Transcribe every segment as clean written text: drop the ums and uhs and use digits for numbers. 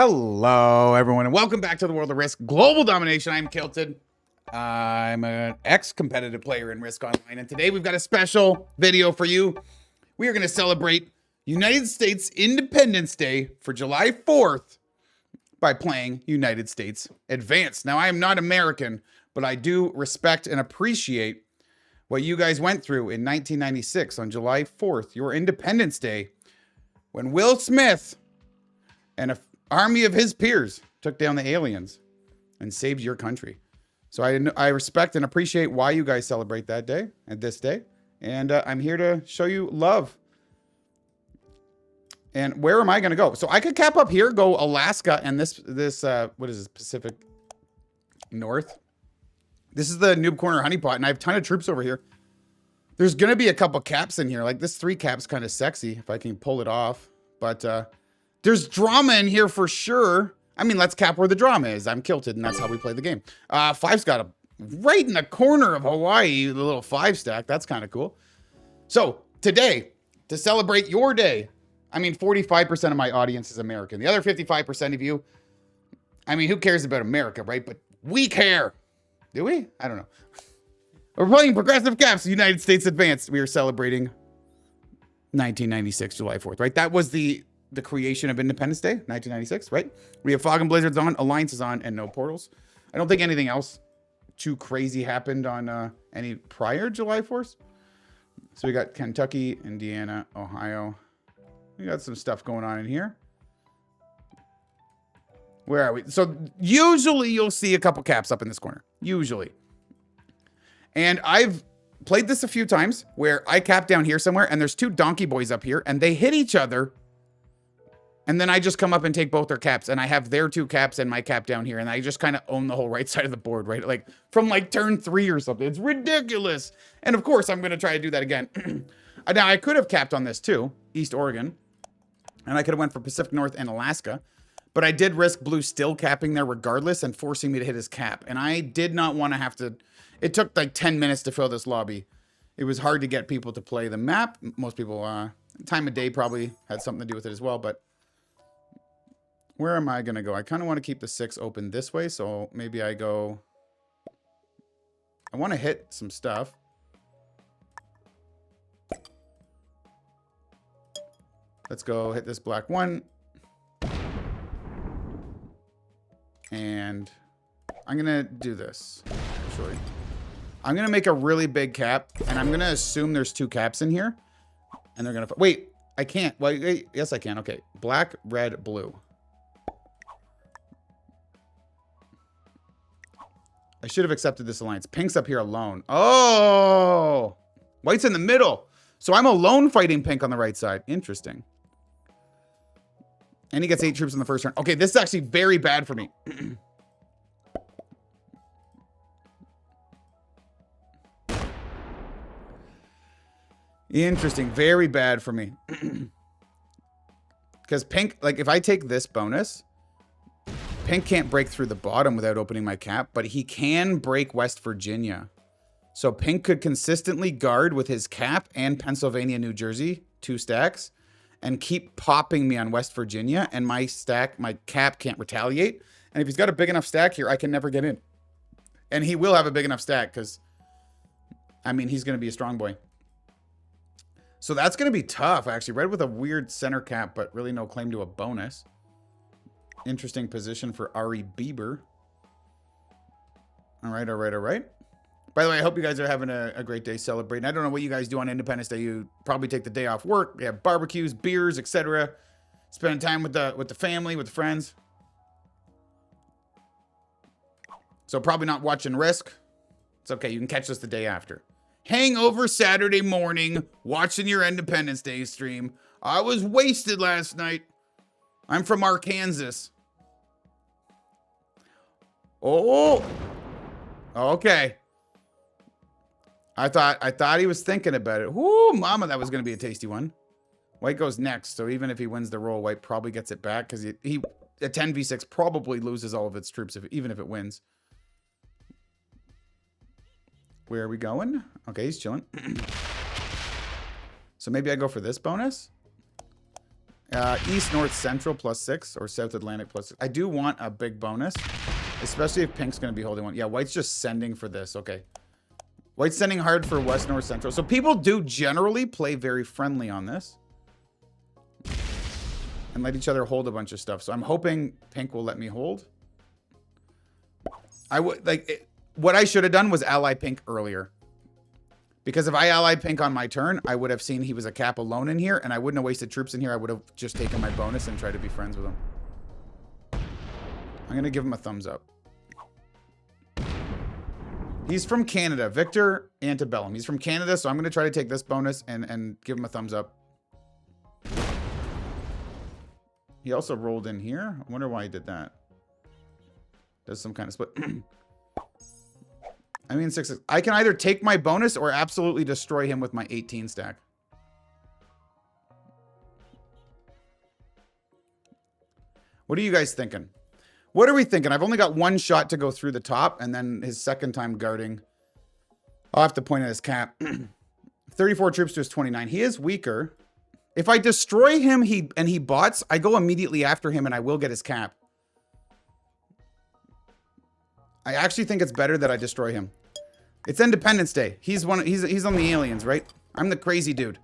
Hello, everyone, and welcome back to the World of Risk Global Domination. I'm Kylted. I'm an ex-competitive player in Risk Online, and today we've got a special video for you. We are going to celebrate United States Independence Day for July 4th by playing United States Advanced. Now, I am not American, but I do respect and appreciate what you guys went through in 1996 on July 4th, your Independence Day, when Will Smith and a army of his peers took down the aliens and saved your country. So I respect and appreciate why you guys celebrate that day and this day. And I'm here to show you love. And where am I going to go? So I could cap up here, go Alaska, and this what is this, Pacific North? This is the Noob Corner honeypot, and I have a ton of troops over here. There's going to be a couple caps in here. Like this 3 cap's kind of sexy if I can pull it off. But there's drama in here for sure. I mean, let's cap where the drama is. I'm Kylted, and that's how we play the game. 5's got a right in the corner of Hawaii, the little 5 stack. That's kind of cool. So today, to celebrate your day, I mean, 45% of my audience is American. The other 55% of you, I mean, who cares about America, right? But we care. Do we? I don't know. We're playing Progressive Caps, United States Advanced. We are celebrating 1996, July 4th, right? That was the creation of Independence Day, 1996, right? We have Fog and Blizzards on, Alliances on, and no portals. I don't think anything else too crazy happened on any prior July 4th. So we got Kentucky, Indiana, Ohio. We got some stuff going on in here. Where are we? So usually you'll see a couple caps up in this corner. Usually. And I've played this a few times where I cap down here somewhere and there's 2 donkey boys up here and they hit each other. And then I just come up and take both their caps and I have their 2 caps and my cap down here. And I just kind of own the whole right side of the board, right? Like from like turn 3 or something. It's ridiculous. And of course, I'm going to try to do that again. Now I could have capped on this too, East Oregon. And I could have went for Pacific North and Alaska. But I did risk Blue still capping there regardless and forcing me to hit his cap. And I did not want to have to... It took like 10 minutes to fill this lobby. It was hard to get people to play the map. Most people... time of day probably had something to do with it as well. But where am I going to go? I kind of want to keep the 6 open this way. So maybe I go... I want to hit some stuff. Let's go hit this black 1. And I'm going to do this, actually. I'm going to make a really big cap, and I'm going to assume there's 2 caps in here. And they're going to... Wait, I can't. Well, wait, yes, I can. Okay. Black, red, blue. I should have accepted this alliance. Pink's up here alone. Oh! White's in the middle. So I'm alone fighting pink on the right side. Interesting. And he gets 8 troops in the first turn. Okay, this is actually very bad for me. Interesting. Very bad for me. Because pink, like if I take this bonus, pink can't break through the bottom without opening my cap, but he can break West Virginia. So pink could consistently guard with his cap and Pennsylvania, New Jersey, 2 stacks. And keep popping me on West Virginia, and my cap can't retaliate. And if he's got a big enough stack here, I can never get in. And he will have a big enough stack, because, I mean, he's going to be a strong boy. So that's going to be tough, actually. Red with a weird center cap, but really no claim to a bonus. Interesting position for Ari Bieber. All right, all right, all right. By the way, I hope you guys are having a great day celebrating. I don't know what you guys do on Independence Day. You probably take the day off work. You have barbecues, beers, etc. Spending time with the family, with the friends. So probably not watching Risk. It's okay. You can catch us the day after. Hangover Saturday morning, watching your Independence Day stream. I was wasted last night. I'm from Arkansas. Oh. Okay. I thought he was thinking about it. Whoo, mama, that was going to be a tasty one. White goes next, so even if he wins the roll, White probably gets it back because he at 10v6 probably loses all of its troops even if it wins. Where are we going? Okay, he's chilling. So maybe I go for this bonus. East, North, Central +6 or South Atlantic +6. I do want a big bonus, especially if Pink's going to be holding one. Yeah, White's just sending for this. Okay. White's sending hard for West, North, Central. So people do generally play very friendly on this. And let each other hold a bunch of stuff. So I'm hoping Pink will let me hold. I would like what I should have done was ally Pink earlier. Because if I allied Pink on my turn, I would have seen he was a cap alone in here, and I wouldn't have wasted troops in here. I would have just taken my bonus and tried to be friends with him. I'm going to give him a thumbs up. He's from Canada. Victor Antebellum. He's from Canada, so I'm going to try to take this bonus and give him a thumbs up. He also rolled in here. I wonder why he did that. Does some kind of split. I mean, 6. I can either take my bonus or absolutely destroy him with my 18 stack. What are you guys thinking? What are we thinking? I've only got one shot to go through the top, and then his second time guarding. I'll have to point at his cap. 34 troops to his 29. He is weaker. If I destroy him and he bots, I go immediately after him and I will get his cap. I actually think it's better that I destroy him. It's Independence Day. He's on the aliens, right? I'm the crazy dude.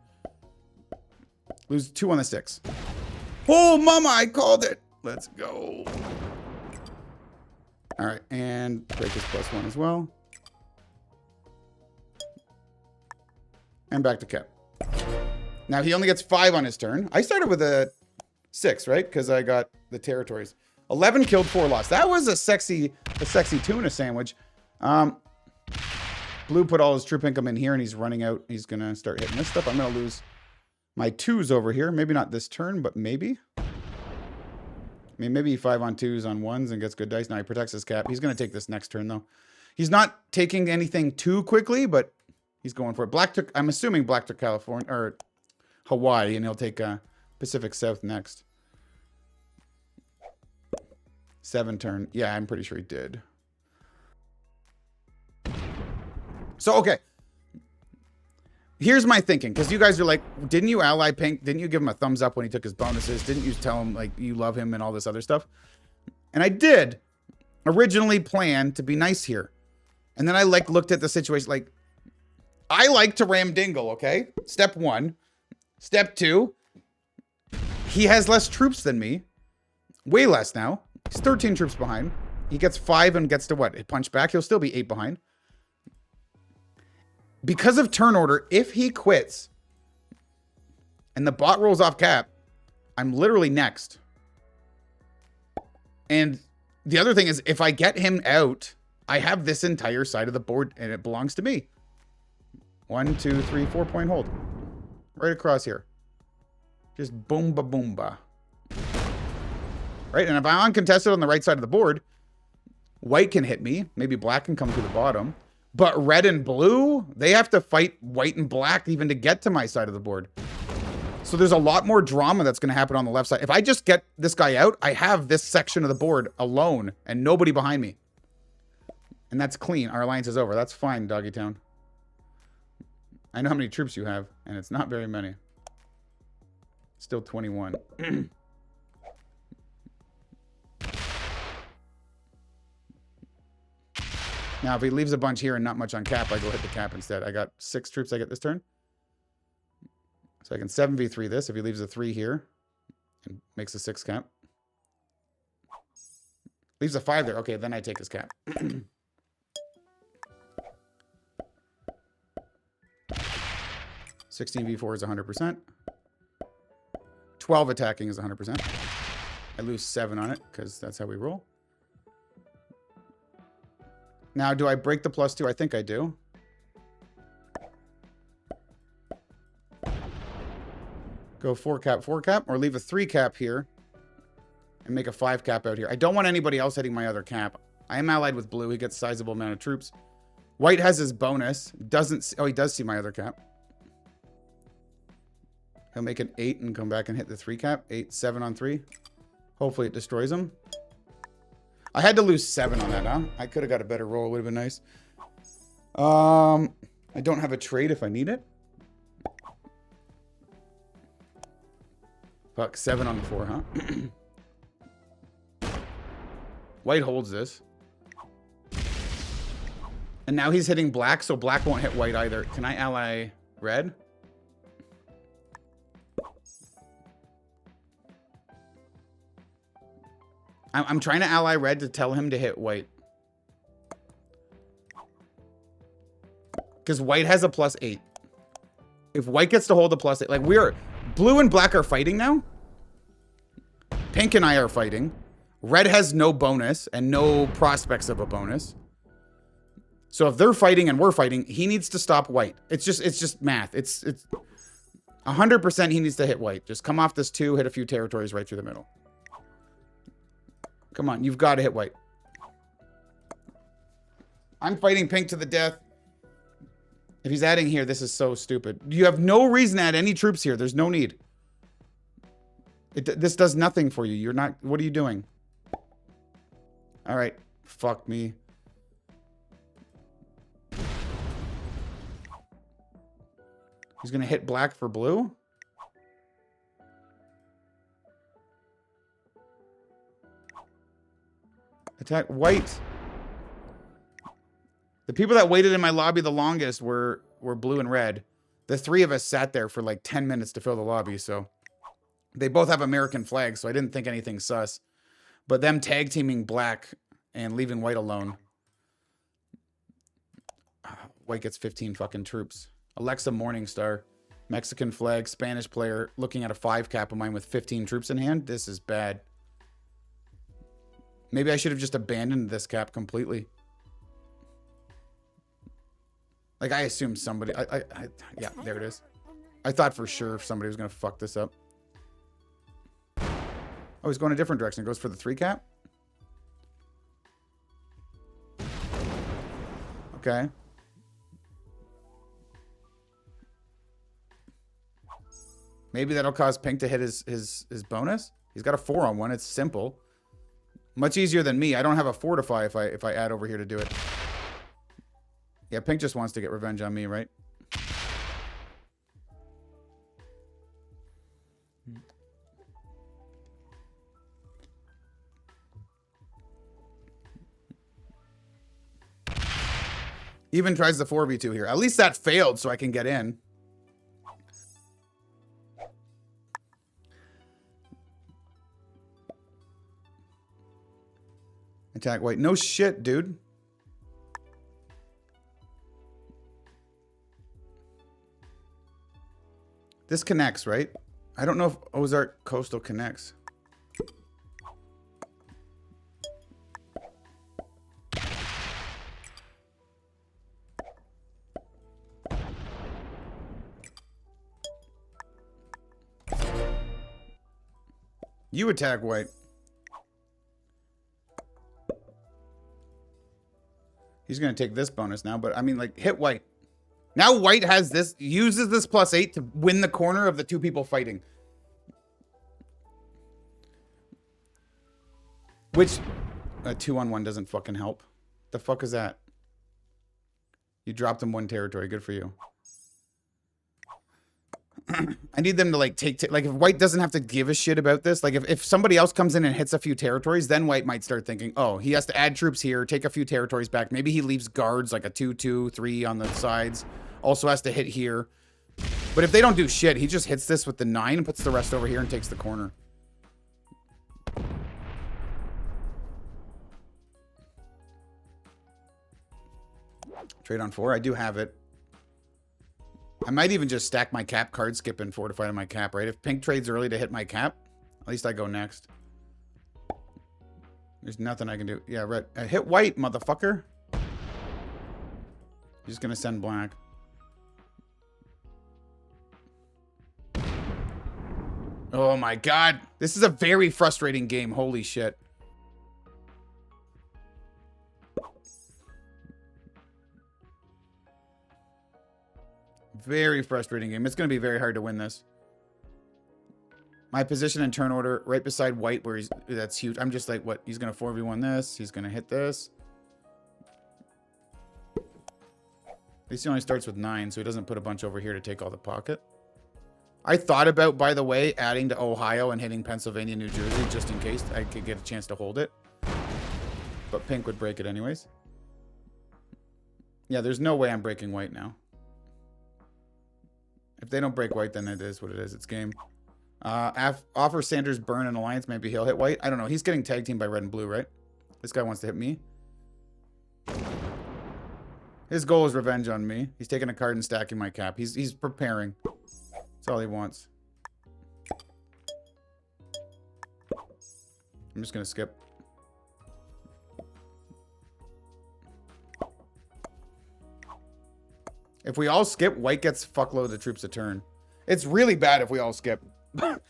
Lose 2 on the 6. Oh, mama, I called it. Let's go. All right, and break his +1 as well. And back to cap. Now he only gets 5 on his turn. I started with a 6, right? Because I got the territories. 11 killed, 4 lost. That was a sexy tuna sandwich. Blue put all his troop income in here, and he's running out. He's gonna start hitting this stuff. I'm gonna lose my 2s over here. Maybe not this turn, but maybe. I mean, maybe 5 on 2s on 1s and gets good dice. Now he protects his cap. He's gonna take this next turn though. He's not taking anything too quickly, but he's going for it. I'm assuming Black took California or Hawaii, and he'll take Pacific South next. 7 turn. Yeah, I'm pretty sure he did. So, okay. Here's my thinking, because you guys are like, didn't you ally Pink? Didn't you give him a thumbs up when he took his bonuses? Didn't you tell him, like, you love him and all this other stuff? And I did originally plan to be nice here. And then I, like, looked at the situation, like, I like to ram Dingle, okay? Step 1. Step 2. He has less troops than me. Way less now. He's 13 troops behind. He gets 5 and gets to what? Punch back. He'll still be 8 behind. Because of turn order, if he quits and the bot rolls off cap, I'm literally next. And the other thing is, if I get him out, I have this entire side of the board and it belongs to me. 1, 2, 3, 4-point hold. Right across here. Just boomba boomba. Right? And if I'm uncontested on the right side of the board, white can hit me. Maybe black can come through the bottom. But red and blue, they have to fight white and black even to get to my side of the board. So there's a lot more drama that's going to happen on the left side. If I just get this guy out, I have this section of the board alone and nobody behind me. And that's clean. Our alliance is over. That's fine, Doggy Town. I know how many troops you have, and it's not very many. Still 21. Now, if he leaves a bunch here and not much on cap, I go hit the cap instead. I got 6 troops I get this turn. So I can 7v3 this if he leaves a 3 here and makes a 6 cap. Leaves a 5 there. Okay, then I take his cap. 16v4 is 100%. 12 attacking is 100%. I lose 7 on it because that's how we roll. Now, do I break the +2? I think I do. Go 4 cap, or leave a 3 cap here and make a 5 cap out here. I don't want anybody else hitting my other cap. I am allied with blue. He gets a sizable amount of troops. White has his bonus. Oh, he does see my other cap. He'll make an 8 and come back and hit the 3 cap. 8, 7 on 3. Hopefully it destroys him. I had to lose 7 on that, huh? I could have got a better roll. It would have been nice. I don't have a trade if I need it. Fuck, 7 on the 4, huh? White holds this. And now he's hitting black, so black won't hit white either. Can I ally red? I'm trying to ally red to tell him to hit white. Because white has a +8. If white gets to hold a +8, like blue and black are fighting now. Pink and I are fighting. Red has no bonus and no prospects of a bonus. So if they're fighting and we're fighting, he needs to stop white. It's just math. It's 100% he needs to hit white. Just come off this 2, hit a few territories right through the middle. Come on, you've got to hit white. I'm fighting pink to the death. If he's adding here, this is so stupid. You have no reason to add any troops here. There's no need. This does nothing for you. You're not... What are you doing? All right. Fuck me. He's going to hit black for blue. Attack white. The people that waited in my lobby the longest were blue and red. The 3 of us sat there for like 10 minutes to fill the lobby, so... They both have American flags, so I didn't think anything sus. But them tag teaming black and leaving white alone. White gets 15 fucking troops. Alexa Morningstar. Mexican flag, Spanish player, looking at a 5 cap of mine with 15 troops in hand. This is bad. Maybe I should have just abandoned this cap completely. Like, I assumed somebody... yeah, there it is. I thought for sure somebody was going to fuck this up. Oh, he's going a different direction. It goes for the 3 cap? Okay. Maybe that'll cause pink to hit his bonus. He's got a 4 on 1. It's simple. Much easier than me. I don't have a fortify if I add over here to do it. Yeah, pink just wants to get revenge on me, right? Even tries the 4v2 here. At least that failed so I can get in. Attack white. No shit, dude. This connects, right? I don't know if Ozark Coastal connects. You attack white. He's going to take this bonus now, but I mean, like, hit white. Now white has this, uses this +8 to win the corner of the 2 people fighting. Which, a 2-on-1 doesn't fucking help. The fuck is that? You dropped him 1 territory. Good for you. I need them to, like, like, if white doesn't have to give a shit about this, like, if somebody else comes in and hits a few territories, then white might start thinking, oh, he has to add troops here, take a few territories back. Maybe he leaves guards, like a 2-2, 3 on the sides. Also has to hit here. But if they don't do shit, he just hits this with the 9 and puts the rest over here and takes the corner. Trade on 4. I do have it. I might even just stack my cap, card skip, and fortify to my cap, right? If pink trades early to hit my cap, at least I go next. There's nothing I can do. Yeah, red. Hit white, motherfucker. He's just going to send black. Oh my god. This is a very frustrating game. Holy shit. Very frustrating game. It's going to be very hard to win this. My position in turn order right beside white where that's huge. I'm just like, what? He's going to 4v1 this. He's going to hit this. At least he only starts with 9, so he doesn't put a bunch over here to take all the pocket. I thought about, by the way, adding to Ohio and hitting Pennsylvania, New Jersey, just in case I could get a chance to hold it. But pink would break it anyways. Yeah, there's no way I'm breaking white now. If they don't break white, then it is what it is. It's game. Offer Sanders burn an alliance. Maybe he'll hit white. I don't know. He's getting tag teamed by red and blue, right? This guy wants to hit me. His goal is revenge on me. He's taking a card and stacking my cap. He's preparing. That's all he wants. I'm just going to skip. If we all skip, white gets fuckload of troops a turn. It's really bad if we all skip. But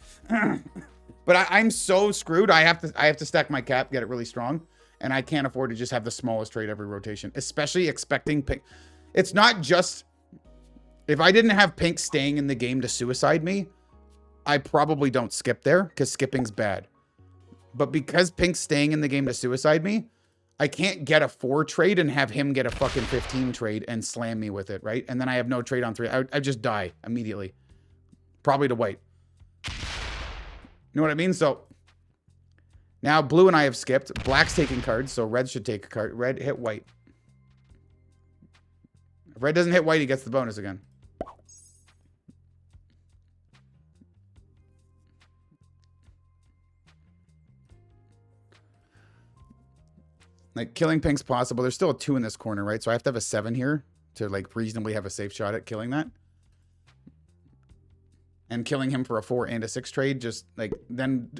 I'm so screwed. I have to stack my cap, get it really strong. And I can't afford to just have the smallest trade every rotation. Especially expecting pink. It's not just... If I didn't have pink staying in the game to suicide me, I probably don't skip there. Because skipping's bad. But because pink's staying in the game to suicide me... I can't get a 4 trade and have him get a fucking 15 trade and slam me with it, right? And then I have no trade on 3. I just die immediately. Probably to white. You know what I mean? So, now blue and I have skipped. Black's taking cards, so red should take a card. Red hit white. If red doesn't hit white, he gets the bonus again. Like, killing pink's possible. There's still a 2 in this corner, right? So I have to have a 7 here to, like, reasonably have a safe shot at killing that. And killing him for a 4 and a 6 trade, just, like, then...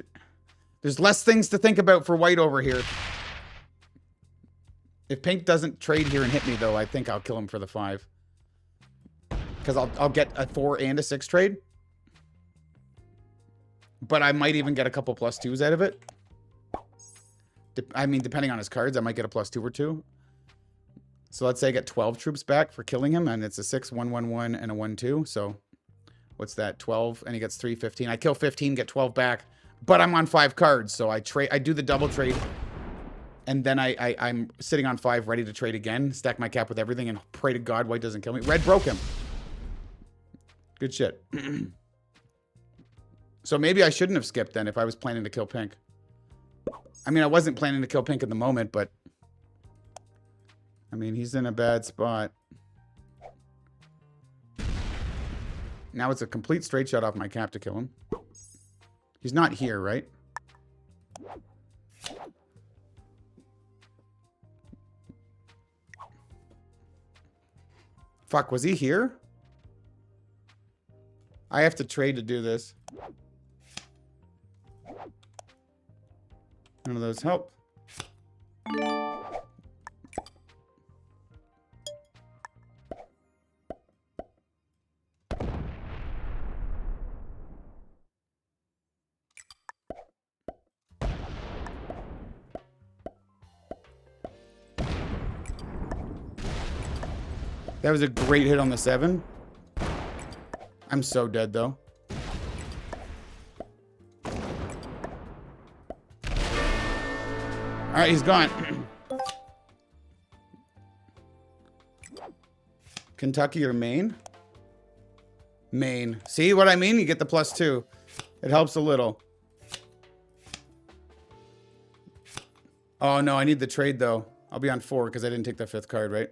There's less things to think about for white over here. If pink doesn't trade here and hit me, though, I think I'll kill him for the 5. Because I'll get a 4 and a 6 trade. But I might even get a couple +2s out of it. I mean, depending on his cards, I might get a +2 or 2. So let's say I get 12 troops back for killing him, and it's a 6, 1, 1, 1, and a 1, 2. So what's that? 12, and he gets 3, 15. I kill 15, get 12 back, but I'm on 5 cards, so I do the double trade, and then I'm sitting on 5, ready to trade again, stack my cap with everything, and pray to God white doesn't kill me. Red broke him. Good shit. So maybe I shouldn't have skipped then if I was planning to kill pink. I mean, I wasn't planning to kill pink in the moment, but... I mean, he's in a bad spot. Now it's a complete straight shot off my cap to kill him. He's not here, right? Fuck, was he here? I have to trade to do this. None of those help. That was a great hit on the 7. I'm so dead, though. All right, he's gone. Kentucky or Maine? Maine. See what I mean? You get the +2. It helps a little. Oh, no, I need the trade, though. I'll be on 4 because I didn't take the 5th card, right?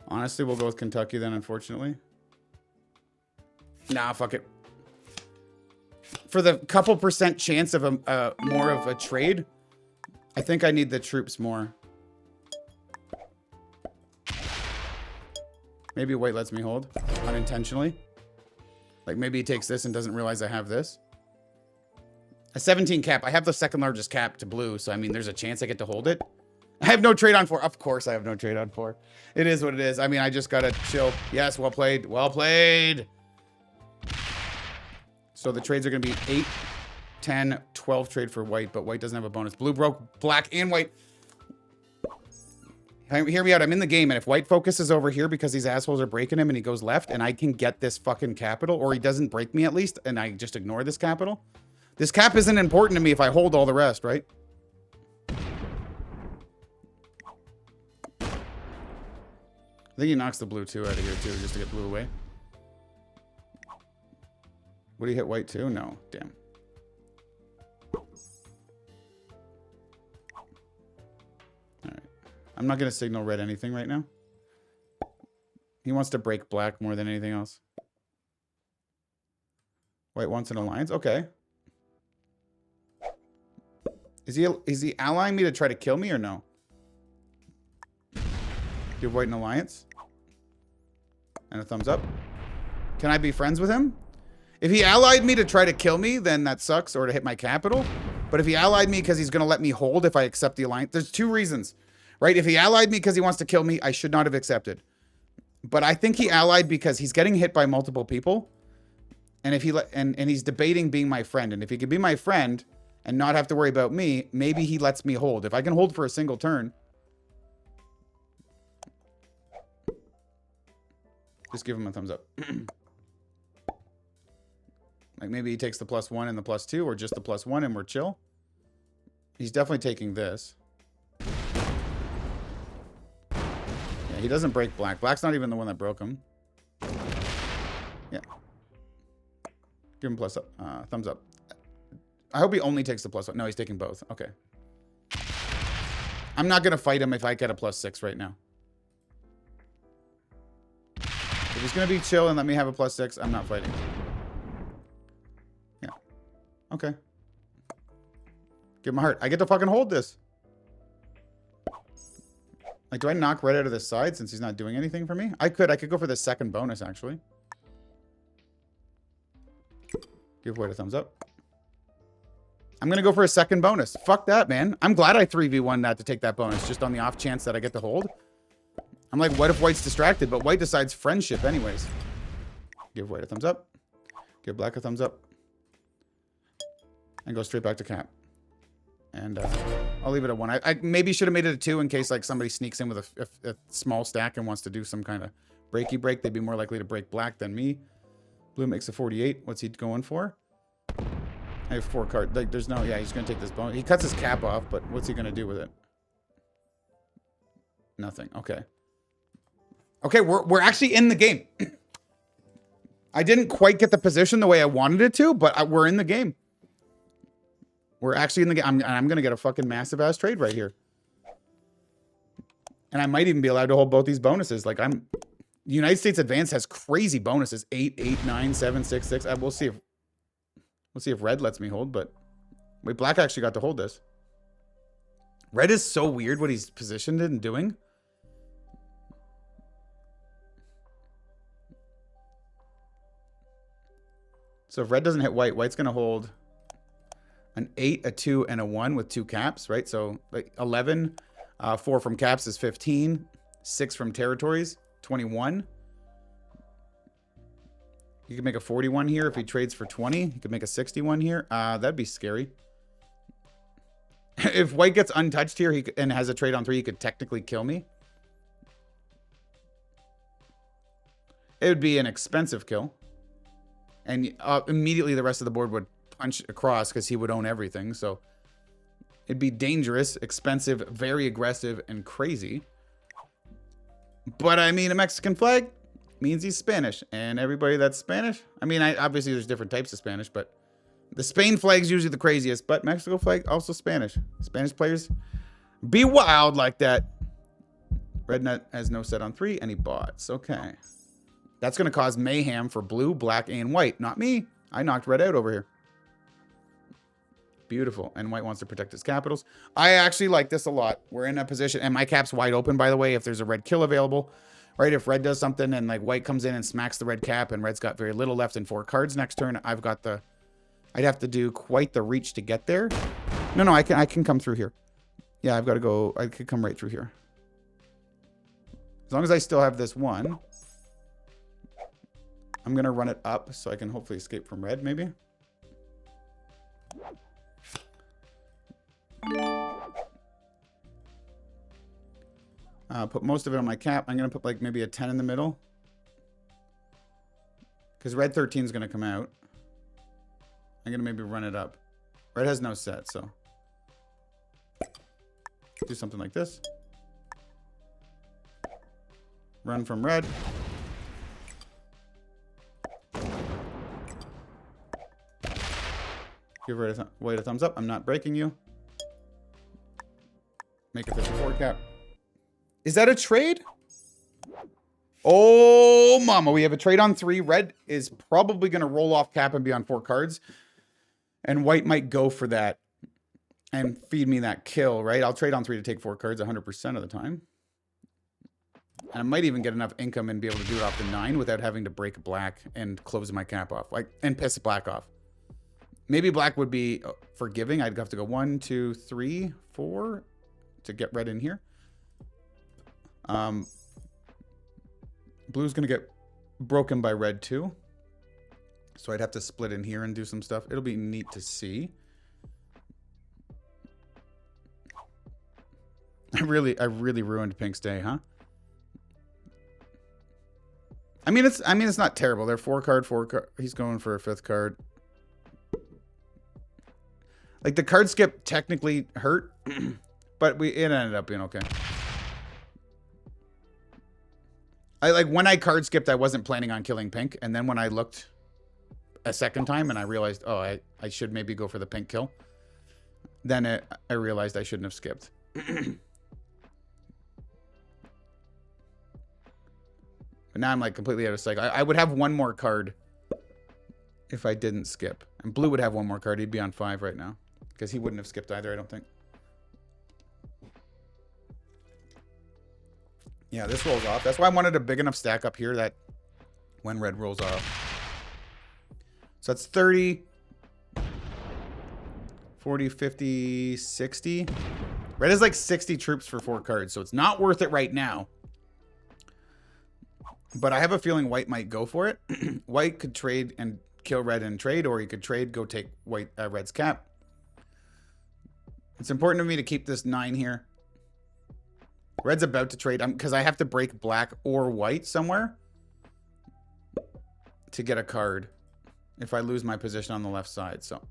Honestly, we'll go with Kentucky then, unfortunately. Nah, fuck it. For the couple % chance of a more of a trade, I think I need the troops more. Maybe white lets me hold unintentionally. Like maybe he takes this and doesn't realize I have this. A 17 cap. I have the second largest cap to blue, so I mean there's a chance I get to hold it. I have no trade on 4. Of course I have no trade on 4. It is what it is. I mean, I just gotta chill. Yes, well played. Well played. So the trades are going to be 8, 10, 12 trade for white, but white doesn't have a bonus. Blue broke black and white. Hear me out. I'm in the game, and if white focuses over here because these assholes are breaking him and he goes left, and I can get this fucking capital, or he doesn't break me at least, and I just ignore this capital. This cap isn't important to me if I hold all the rest, right? I think he knocks the blue 2 out of here, too, just to get blue away. Would he hit white too? No. Damn. Alright. I'm not going to signal red anything right now. He wants to break black more than anything else. White wants an alliance? Okay. Is he allying me to try to kill me or no? Give white an alliance? And a thumbs up. Can I be friends with him? If he allied me to try to kill me, then that sucks, or to hit my capital. But if he allied me because he's going to let me hold if I accept the alliance, there's two reasons, right? If he allied me because he wants to kill me, I should not have accepted. But I think he allied because he's getting hit by multiple people. And if he and he's debating being my friend. And if he could be my friend and not have to worry about me, maybe he lets me hold. If I can hold for a single turn, just give him a thumbs up. Like maybe he takes the +1 and the +2, or just the +1 and we're chill. He's definitely taking this. Yeah, he doesn't break black. Black's not even the one that broke him. Yeah. Give him thumbs up. I hope he only takes the +1. No, he's taking both. Okay. I'm not going to fight him if I get a +6 right now. If he's going to be chill and let me have a +6, I'm not fighting. Yeah. Okay. Give him a heart. I get to fucking hold this. Like, do I knock red out of this side since he's not doing anything for me? I could go for the second bonus, actually. Give white a thumbs up. I'm going to go for a second bonus. Fuck that, man. I'm glad I 3v1 that to take that bonus, just on the off chance that I get to hold. I'm like, what if white's distracted? But white decides friendship anyways. Give white a thumbs up. Give black a thumbs up. And go straight back to cap. And I'll leave it at 1. I maybe should have made it a 2 in case like somebody sneaks in with a small stack and wants to do some kind of breaky break. They'd be more likely to break black than me. Blue makes a 48. What's he going for? I have 4 cards. Like, there's no... Yeah, he's going to take this bonus. He cuts his cap off, but what's he going to do with it? Nothing. Okay. Okay, we're actually in the game. I didn't quite get the position the way I wanted it to, but we're in the game. We're actually in the game. I'm going to get a fucking massive-ass trade right here. And I might even be allowed to hold both these bonuses. Like, The United States Advance has crazy bonuses. 8, 8, 9, 7, 6, 6. We'll see if red lets me hold, but... Wait, black actually got to hold this. Red is so weird what he's positioned and doing. So if red doesn't hit white, white's going to hold an 8, a 2, and a 1 with 2 caps, right? So like 11, 4 from caps is 15, 6 from territories, 21. You could make a 41 here if he trades for 20. You could make a 61 here. That'd be scary. If white gets untouched here and has a trade on 3, he could technically kill me. It would be an expensive kill. And immediately the rest of the board would punch across because he would own everything. So it'd be dangerous, expensive, very aggressive, and crazy. But I mean, a Mexican flag means he's Spanish. And everybody that's Spanish, I mean, obviously there's different types of Spanish, but the Spain flag's usually the craziest. But Mexico flag, also Spanish. Spanish players, be wild like that. Red nut has no set on 3, and he bots. Okay. That's going to cause mayhem for blue, black, and white. Not me. I knocked red out over here. Beautiful. And white wants to protect his capitals. I actually like this a lot. We're in a position, and my cap's wide open, by the way, if there's a red kill available. Right? If red does something and like white comes in and smacks the red cap and red's got very little left in 4 cards next turn, I've got the... I'd have to do quite the reach to get there. No, I can come through here. Yeah, I've got to go... I could come right through here. As long as I still have this 1... I'm going to run it up so I can hopefully escape from red, maybe. Put most of it on my cap. I'm going to put like maybe a 10 in the middle. Because red 13 is going to come out. I'm going to maybe run it up. Red has no set, so. Do something like this. Run from red. Give white a thumbs up. I'm not breaking you. Make a 54 cap. Is that a trade? Oh, mama. We have a trade on 3. Red is probably going to roll off cap and be on 4 cards. And white might go for that and feed me that kill, right? I'll trade on 3 to take 4 cards 100% of the time. And I might even get enough income and be able to do it off the 9 without having to break black and close my cap off, like, and piss black off. Maybe black would be forgiving. I'd have to go 1, 2, 3, 4 to get red in here. Blue's going to get broken by red too. So I'd have to split in here and do some stuff. It'll be neat to see. I really ruined Pink's day, huh? I mean it's not terrible. They're 4 card. He's going for a 5th card. Like the card skip technically hurt, but it ended up being okay. When I card skipped, I wasn't planning on killing pink, and then when I looked a second time and I realized, oh, I should maybe go for the pink kill, then I realized I shouldn't have skipped. But now I'm like completely out of sight. I would have 1 more card if I didn't skip. And blue would have 1 more card. He'd be on 5 right now. Because he wouldn't have skipped either, I don't think. Yeah, this rolls off. That's why I wanted a big enough stack up here that when red rolls off. So that's 30, 40, 50, 60. Red is like 60 troops for 4 cards, so it's not worth it right now. But I have a feeling white might go for it. White could trade and kill red and trade, or he could trade, go take red's cap. It's important to me to keep this 9 here. Red's about to trade because I have to break black or white somewhere to get a card if I lose my position on the left side. So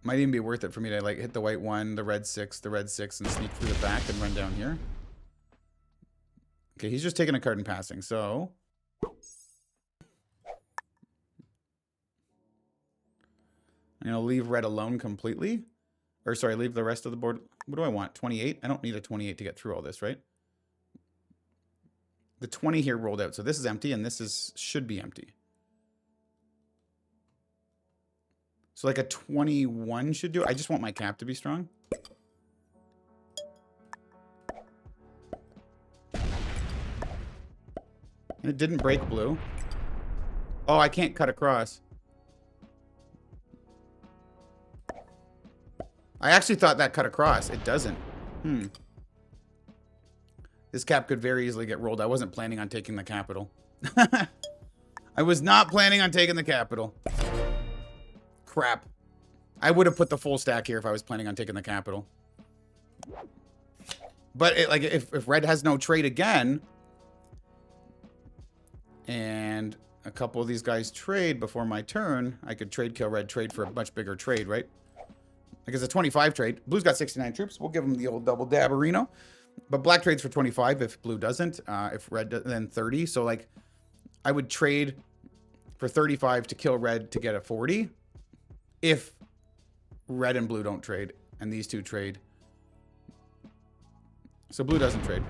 might even be worth it for me to like hit the white 1, the red 6, and sneak through the back and run down here. Okay, he's just taking a card and passing, so I'm gonna leave red alone completely. Or sorry, leave the rest of the board. What do I want? 28? I don't need a 28 to get through all this, right? The 20 here rolled out, so this is empty, and this should be empty. So like a 21 should do it. I just want my cap to be strong. And it didn't break blue. Oh, I can't cut across. I actually thought that cut across. It doesn't. This cap could very easily get rolled. I wasn't planning on taking the capital. I was not planning on taking the capital. Crap. I would have put the full stack here if I was planning on taking the capital. But if red has no trade again, and a couple of these guys trade before my turn, I could trade kill red, trade for a much bigger trade, right? Like it's a 25 trade. Blue's got 69 troops. We'll give him the old double dabberino. But black trades for 25 if blue doesn't. If red does, then 30. So like I would trade for 35 to kill red to get a 40. If red and blue don't trade and these two trade. So blue doesn't trade.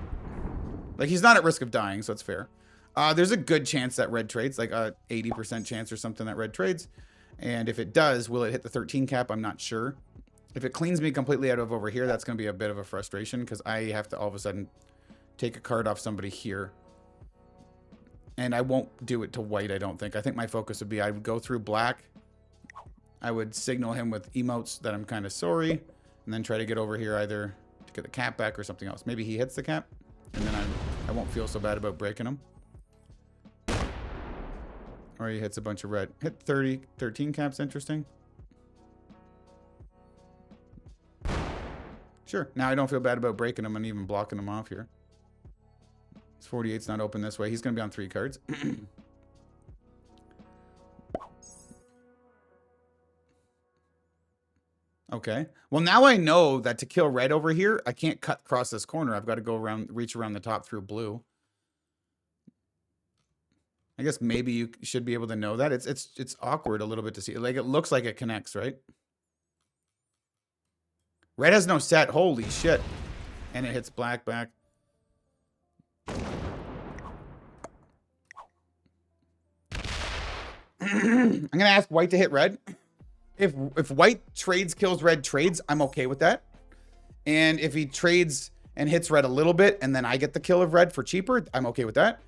Like he's not at risk of dying, so it's fair. There's a good chance that red trades, like a 80% chance or something that red trades. And if it does, will it hit the 13 cap? I'm not sure. If it cleans me completely out of over here, that's going to be a bit of a frustration because I have to all of a sudden take a card off somebody here. And I won't do it to white, I don't think. I think my focus would be I would go through black. I would signal him with emotes that I'm kind of sorry. And then try to get over here either to get the cap back or something else. Maybe he hits the cap. And then I won't feel so bad about breaking him. Or he hits a bunch of red. Hit 13 caps, interesting. Sure. Now I don't feel bad about breaking him and even blocking him off here. His 48's not open this way. He's going to be on 3 cards. Okay. Well, now I know that to kill red over here, I can't cut across this corner. I've got to go around, reach around the top through blue. I guess maybe you should be able to know that. It's awkward a little bit to see. Like, it looks like it connects, right? Red has no set. Holy shit. And it hits black back. I'm gonna ask white to hit red. If white trades, kills red, trades, I'm okay with that. And if he trades and hits red a little bit, and then I get the kill of red for cheaper, I'm okay with that.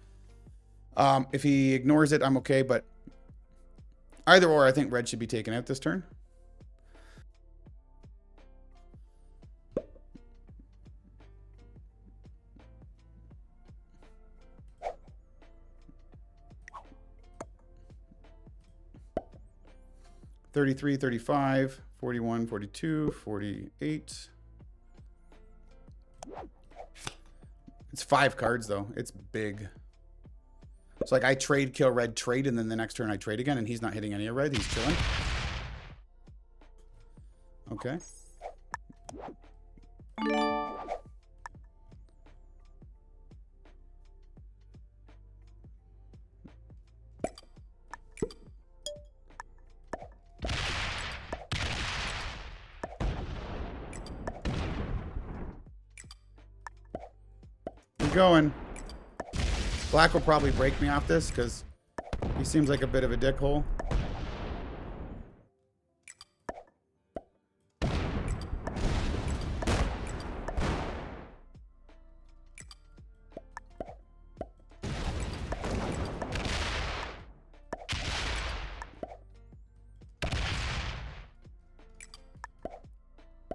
If he ignores it, I'm okay, but either or, I think red should be taken out this turn. $33, $35, $41, $42, $48. It's 5 cards though. It's big. It's like I trade, kill red, trade, and then the next turn I trade again, and he's not hitting any of red. He's chilling. Okay. We're going. Black will probably break me off this because he seems like a bit of a dickhole.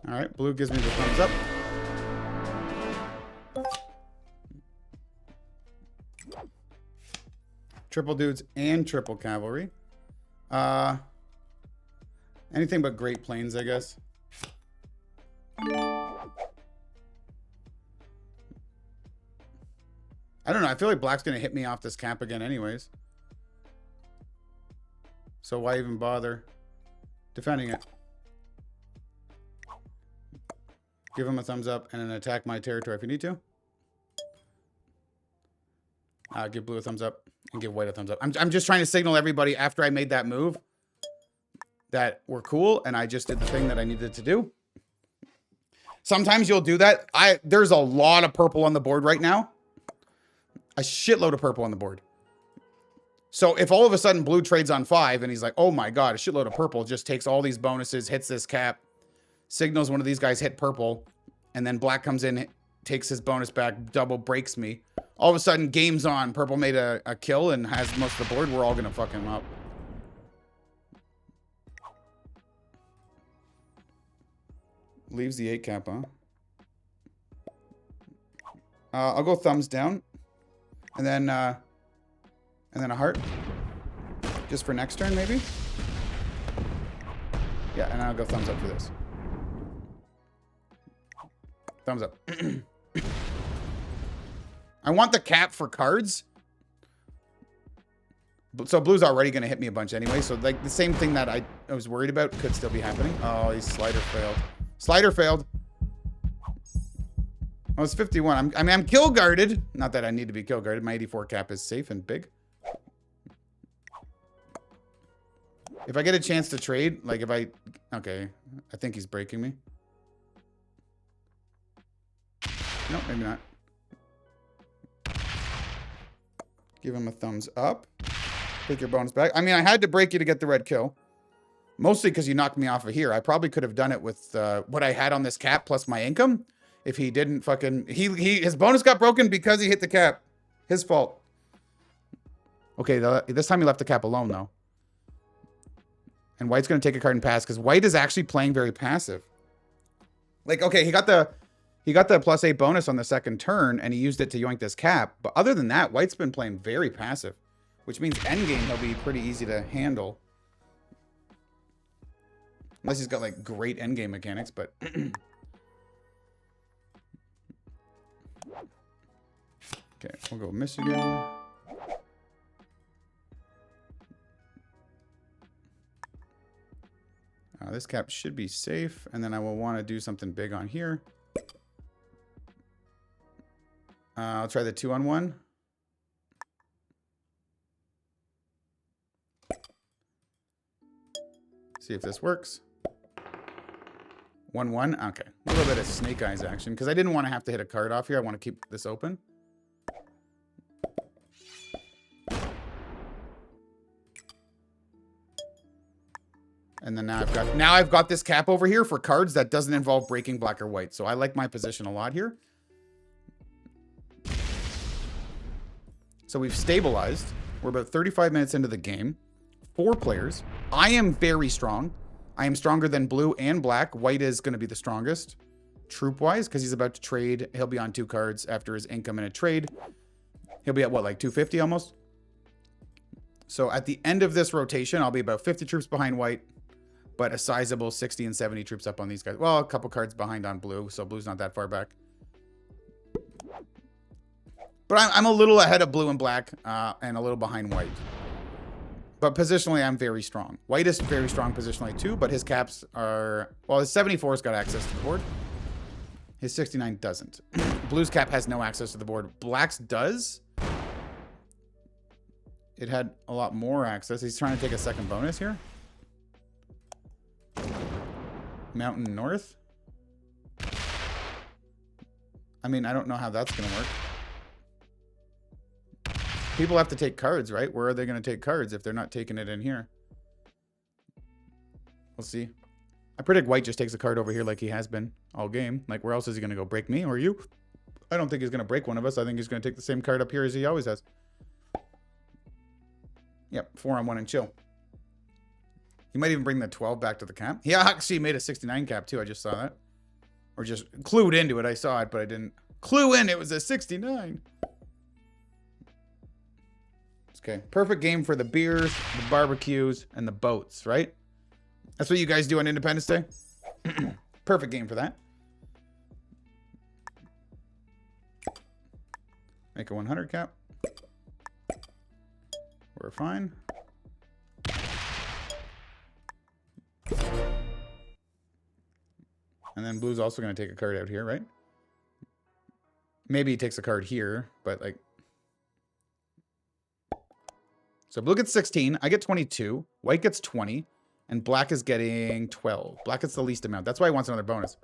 All right, blue gives me the thumbs up. Triple dudes and triple cavalry. Anything but Great Plains, I guess. I don't know. I feel like black's going to hit me off this cap again anyways. So why even bother defending it? Give him a thumbs up and then attack my territory if you need to. Give blue a thumbs up and give white a thumbs up. I'm just trying to signal everybody after I made that move that we're cool and I just did the thing that I needed to do. Sometimes you'll do that. There's a lot of purple on the board right now. A shitload of purple on the board. So if all of a sudden blue trades on 5 and he's like, oh my God, a shitload of purple, just takes all these bonuses, hits this cap, signals one of these guys hit purple, and then black comes in, takes his bonus back, double breaks me. All of a sudden, game's on. Purple made a kill and has most of the board. We're all going to fuck him up. Leaves the 8 cap, huh? I'll go thumbs down. And then a heart. Just for next turn, maybe? Yeah, and I'll go thumbs up for this. Thumbs up. I want the cap for cards. So blue's already going to hit me a bunch anyway. So like the same thing that I was worried about could still be happening. Oh, his slider failed. Slider failed. Oh, it's 51. I'm kill guarded. Not that I need to be kill guarded. My 84 cap is safe and big. If I get a chance to trade, like if I... Okay, I think he's breaking me. No, maybe not. Give him a thumbs up. Take your bonus back. I mean, I had to break you to get the red kill. Mostly because you knocked me off of here. I probably could have done it with what I had on this cap plus my income. If he didn't fucking... His bonus got broken because he hit the cap. His fault. Okay, this time he left the cap alone, though. And white's going to take a card and pass because white is actually playing very passive. Like, okay, he got the +8 bonus on the second turn, and he used it to yoink this cap. But other than that, white's been playing very passive, which means endgame he'll be pretty easy to handle. Unless he's got, like, great endgame mechanics, but... Okay, we'll go Michigan. This cap should be safe, and then I will want to do something big on here. I'll try the 2-on-1. See if this works. 1-1. Okay. A little bit of snake eyes action because I didn't want to have to hit a card off here. I want to keep this open. And then now I've got this cap over here for cards that doesn't involve breaking black or white. So I like my position a lot here. So we've stabilized. We're about 35 minutes into the game. 4 players. I am very strong. I am stronger than blue and black. White is going to be the strongest troop-wise because he's about to trade. He'll be on 2 cards after his income in a trade. He'll be at what, like 250 almost? So at the end of this rotation, I'll be about 50 troops behind white, but a sizable 60 and 70 troops up on these guys. Well, a couple cards behind on blue, so blue's not that far back. But I'm a little ahead of blue and black and a little behind white. But positionally, I'm very strong. White is very strong positionally too, but his caps are... Well, his 74's got access to the board. His 69 doesn't. Blue's cap has no access to the board. Black's does. It had a lot more access. He's trying to take a second bonus here. Mountain North. I mean, I don't know how that's going to work. People have to take cards, right? Where are they going to take cards if they're not taking it in here? We'll see. I predict white just takes a card over here like he has been all game. Like, where else is he going to go? Break me or you? I don't think he's going to break one of us. I think he's going to take the same card up here as he always has. Yep, 4-on-1 and chill. He might even bring the 12 back to the cap. He actually made a 69 cap too. I just saw that. Or just clued into it. I saw it, but I didn't clue in. It was a 69. Okay, perfect game for the beers, the barbecues, and the boats, right? That's what you guys do on Independence Day? Perfect game for that. Make a 100 cap. We're fine. And then blue's also going to take a card out here, right? Maybe he takes a card here, but like... So blue gets 16, I get 22, white gets 20, and black is getting 12. Black gets the least amount. That's why he wants another bonus.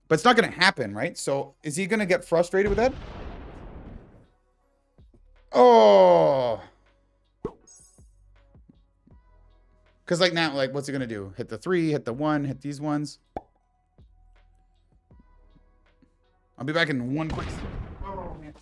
But it's not going to happen, right? So is he going to get frustrated with that? Oh. Because like now, like what's he going to do? Hit the 3, hit the 1, hit these ones. I'll be back in one quick second. Oh, man.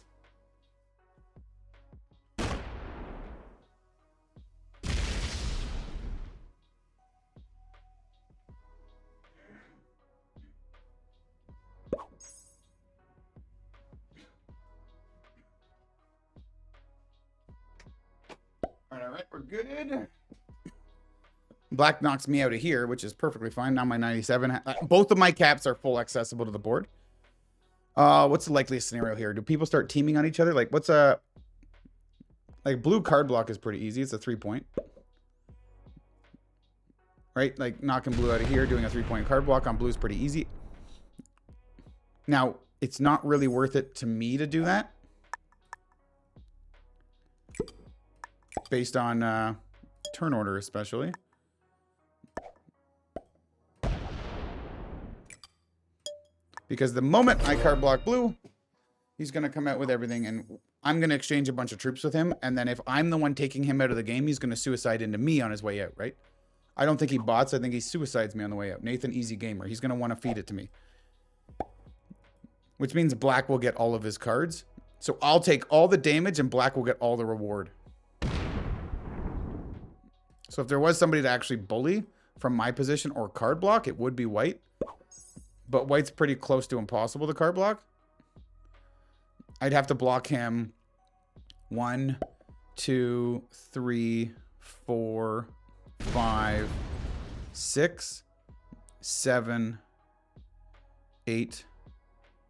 All right, we're good. Black knocks me out of here, which is perfectly fine. Now my 97. Both of my caps are full accessible to the board. What's the likeliest scenario here? Do people start teaming on each other? Like, what's a... Like, blue card block is pretty easy. It's a 3-point. Right? Like, knocking blue out of here, doing a 3-point card block on blue is pretty easy. Now, it's not really worth it to me to do that. Based on turn order, especially. Because the moment I card block blue, he's going to come out with everything, and I'm going to exchange a bunch of troops with him, and then if I'm the one taking him out of the game, he's going to suicide into me on his way out, right? I don't think he bots. I think he suicides me on the way out. Nathan, easy gamer. He's going to want to feed it to me. Which means black will get all of his cards. So I'll take all the damage, and black will get all the reward. So if there was somebody to actually bully from my position or card block, it would be white. But white's pretty close to impossible to card block. I'd have to block him 1, 2, 3, 4, 5, 6, 7, 8,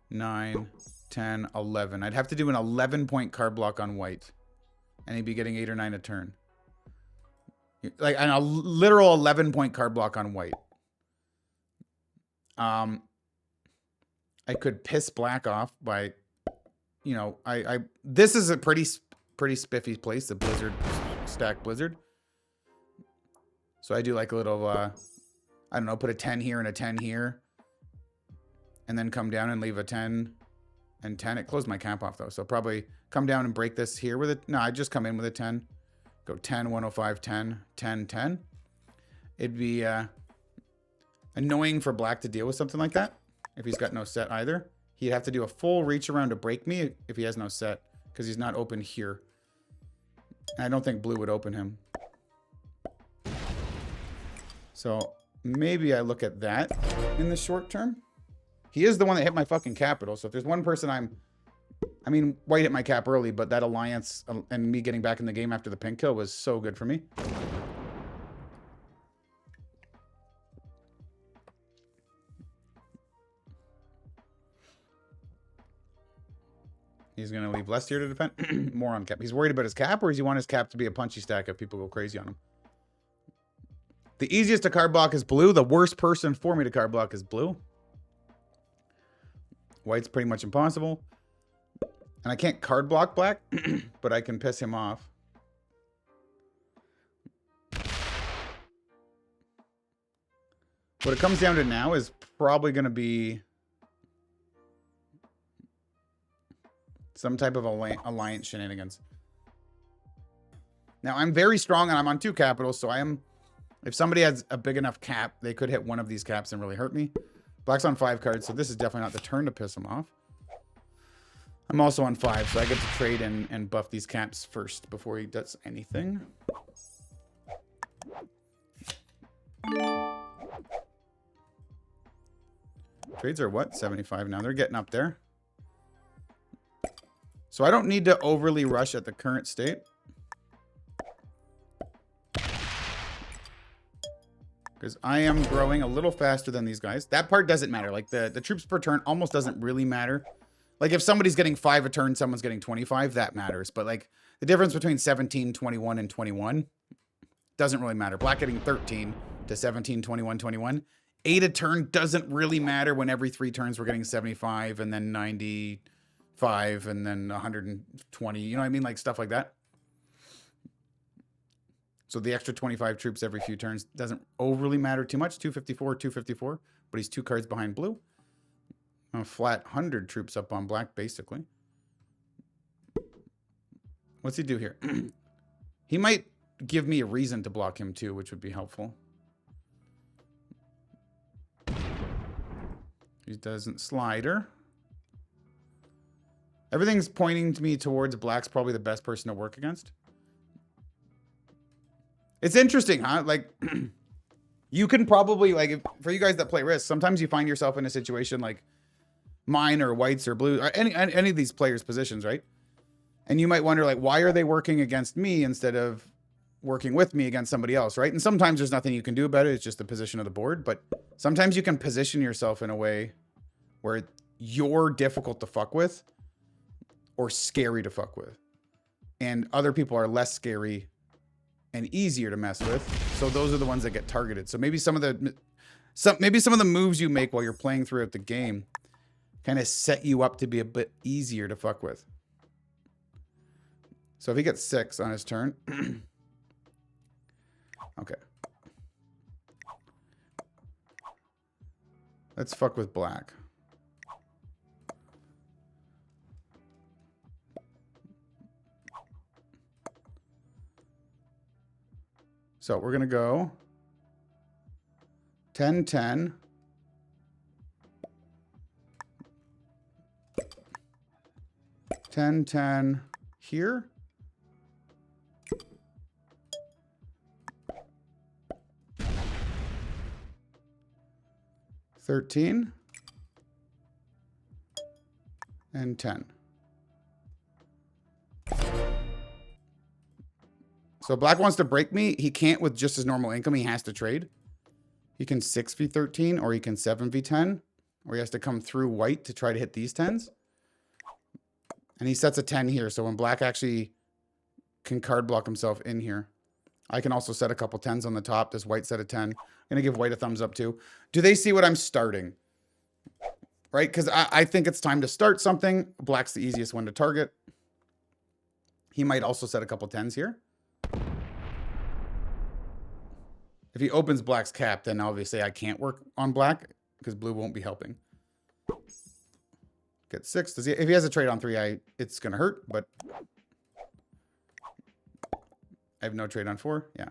9, 10, 11. I'd have to do an 11-point card block on white. And he'd be getting 8 or 9 a turn. Like a literal 11-point card block on white. I could piss black off by, you know, this is a pretty spiffy place, the Blizzard, Stack Blizzard. So I do like a little, I don't know, put a 10 here and a 10 here. And then come down and leave a 10 and 10. It closed my cap off, though. So probably come down and break this here with it. No, I just come in with a 10. Go 10, 105, 10, 10, 10. It'd be annoying for black to deal with something like that if he's got no set either. He'd have to do a full reach around to break me if he has no set because he's not open here. And I don't think blue would open him. So maybe I look at that in the short term. He is the one that hit my fucking capital. So if there's one person I mean, white hit my cap early, but that alliance and me getting back in the game after the pink kill was so good for me. He's going to leave less here to defend. More on cap. He's worried about his cap, or does he want his cap to be a punchy stack if people go crazy on him? The easiest to card block is blue. The worst person for me to card block is blue. White's pretty much impossible. And I can't card block black, but I can piss him off. What it comes down to now is probably going to be some type of alliance shenanigans. Now, I'm very strong and I'm on 2 capitals, so I am... If somebody has a big enough cap, they could hit one of these caps and really hurt me. Black's on 5 cards, so this is definitely not the turn to piss him off. I'm also on 5, so I get to trade and buff these caps first before he does anything. Trades are what? 75 now. They're getting up there. So I don't need to overly rush at the current state. Because I am growing a little faster than these guys. That part doesn't matter. Like, the troops per turn almost doesn't really matter. Like, if somebody's getting 5 a turn, someone's getting 25, that matters. But, like, the difference between 17, 21, and 21 doesn't really matter. Black getting 13 to 17, 21, 21. 8 a turn doesn't really matter when every 3 turns we're getting 75 and then 95 and then 120. You know what I mean? Like, stuff like that. So the extra 25 troops every few turns doesn't overly matter too much. 254, 254. But he's 2 cards behind blue. A flat 100 troops up on black, basically. What's he do here? He might give me a reason to block him too, which would be helpful. He doesn't slider. Everything's pointing to me towards black's probably the best person to work against. It's interesting, huh? Like, you can probably, like, for you guys that play Risk, sometimes you find yourself in a situation like mine or whites or blue, or any of these players' positions, right? And you might wonder, like, why are they working against me instead of working with me against somebody else, right? And sometimes there's nothing you can do about it. It's just the position of the board. But sometimes you can position yourself in a way where you're difficult to fuck with or scary to fuck with. And other people are less scary and easier to mess with. So those are the ones that get targeted. So maybe some of the moves you make while you're playing throughout the game kind of set you up to be a bit easier to fuck with. So if he gets 6 on his turn, okay. Let's fuck with black. So we're going to go 10, 10. 10, 10 here. $13 and 10. So black wants to break me. He can't with just his normal income. He has to trade. He can 6v13 or he can 7v10, or he has to come through white to try to hit these 10s. And he sets a 10 here. So when black actually can card block himself in here, I can also set a couple 10s on the top. Does white set a 10? I'm going to give white a thumbs up too. Do they see what I'm starting? Right? Because I think it's time to start something. Black's the easiest one to target. He might also set a couple 10s here. If he opens black's cap, then obviously I can't work on black because blue won't be helping. Get 6. Does he? If he has a trade on 3, it's gonna hurt, but I have no trade on 4. Yeah.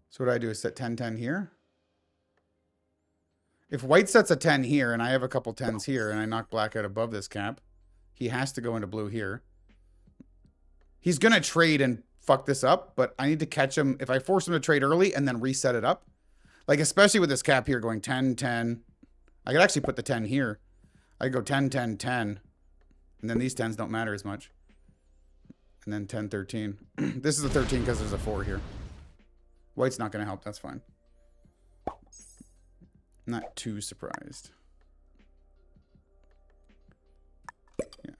So what I do is set 10-10 here. If white sets a 10 here and I have a couple 10s here and I knock black out above this cap, he has to go into blue here. He's going to trade and fuck this up, but I need to catch him. If I force him to trade early and then reset it up, like especially with this cap here going 10, 10, I could actually put the 10 here. I could go 10, 10, 10, and then these 10s don't matter as much. And then 10, 13. This is a 13 because there's a 4 here. White's not going to help. That's fine. Not too surprised. Yeah.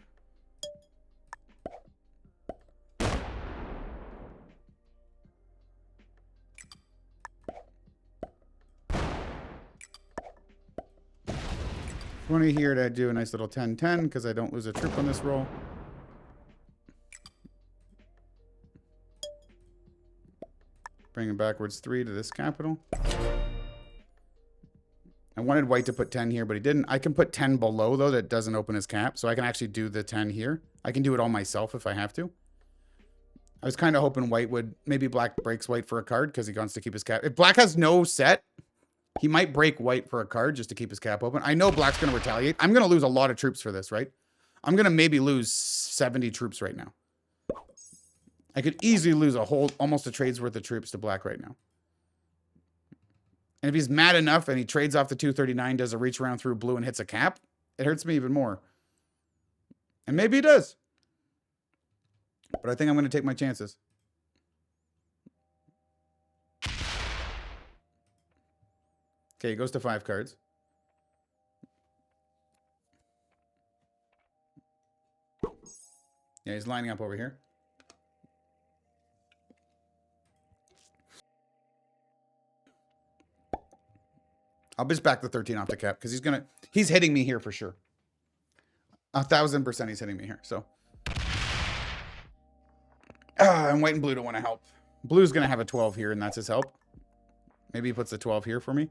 $20 here to do a nice little 10-10 because I don't lose a troop on this roll. Bring him backwards 3 to this capital. I wanted white to put 10 here, but he didn't. I can put 10 below, though, that doesn't open his cap. So I can actually do the 10 here. I can do it all myself if I have to. I was kind of hoping white would... Maybe black breaks white for a card because he wants to keep his cap. If black has no set, he might break white for a card just to keep his cap open. I know black's going to retaliate. I'm going to lose a lot of troops for this, right? I'm going to maybe lose 70 troops right now. I could easily lose almost a trade's worth of troops to black right now. And if he's mad enough and he trades off the 239, does a reach around through blue and hits a cap, it hurts me even more. And maybe he does. But I think I'm going to take my chances. Okay, he goes to 5 cards. Yeah, he's lining up over here. I'll just back the 13 off the cap because he's hitting me here for sure. 1000% he's hitting me here. So, and white and blue don't want to help. Blue's going to have a 12 here and that's his help. Maybe he puts a 12 here for me.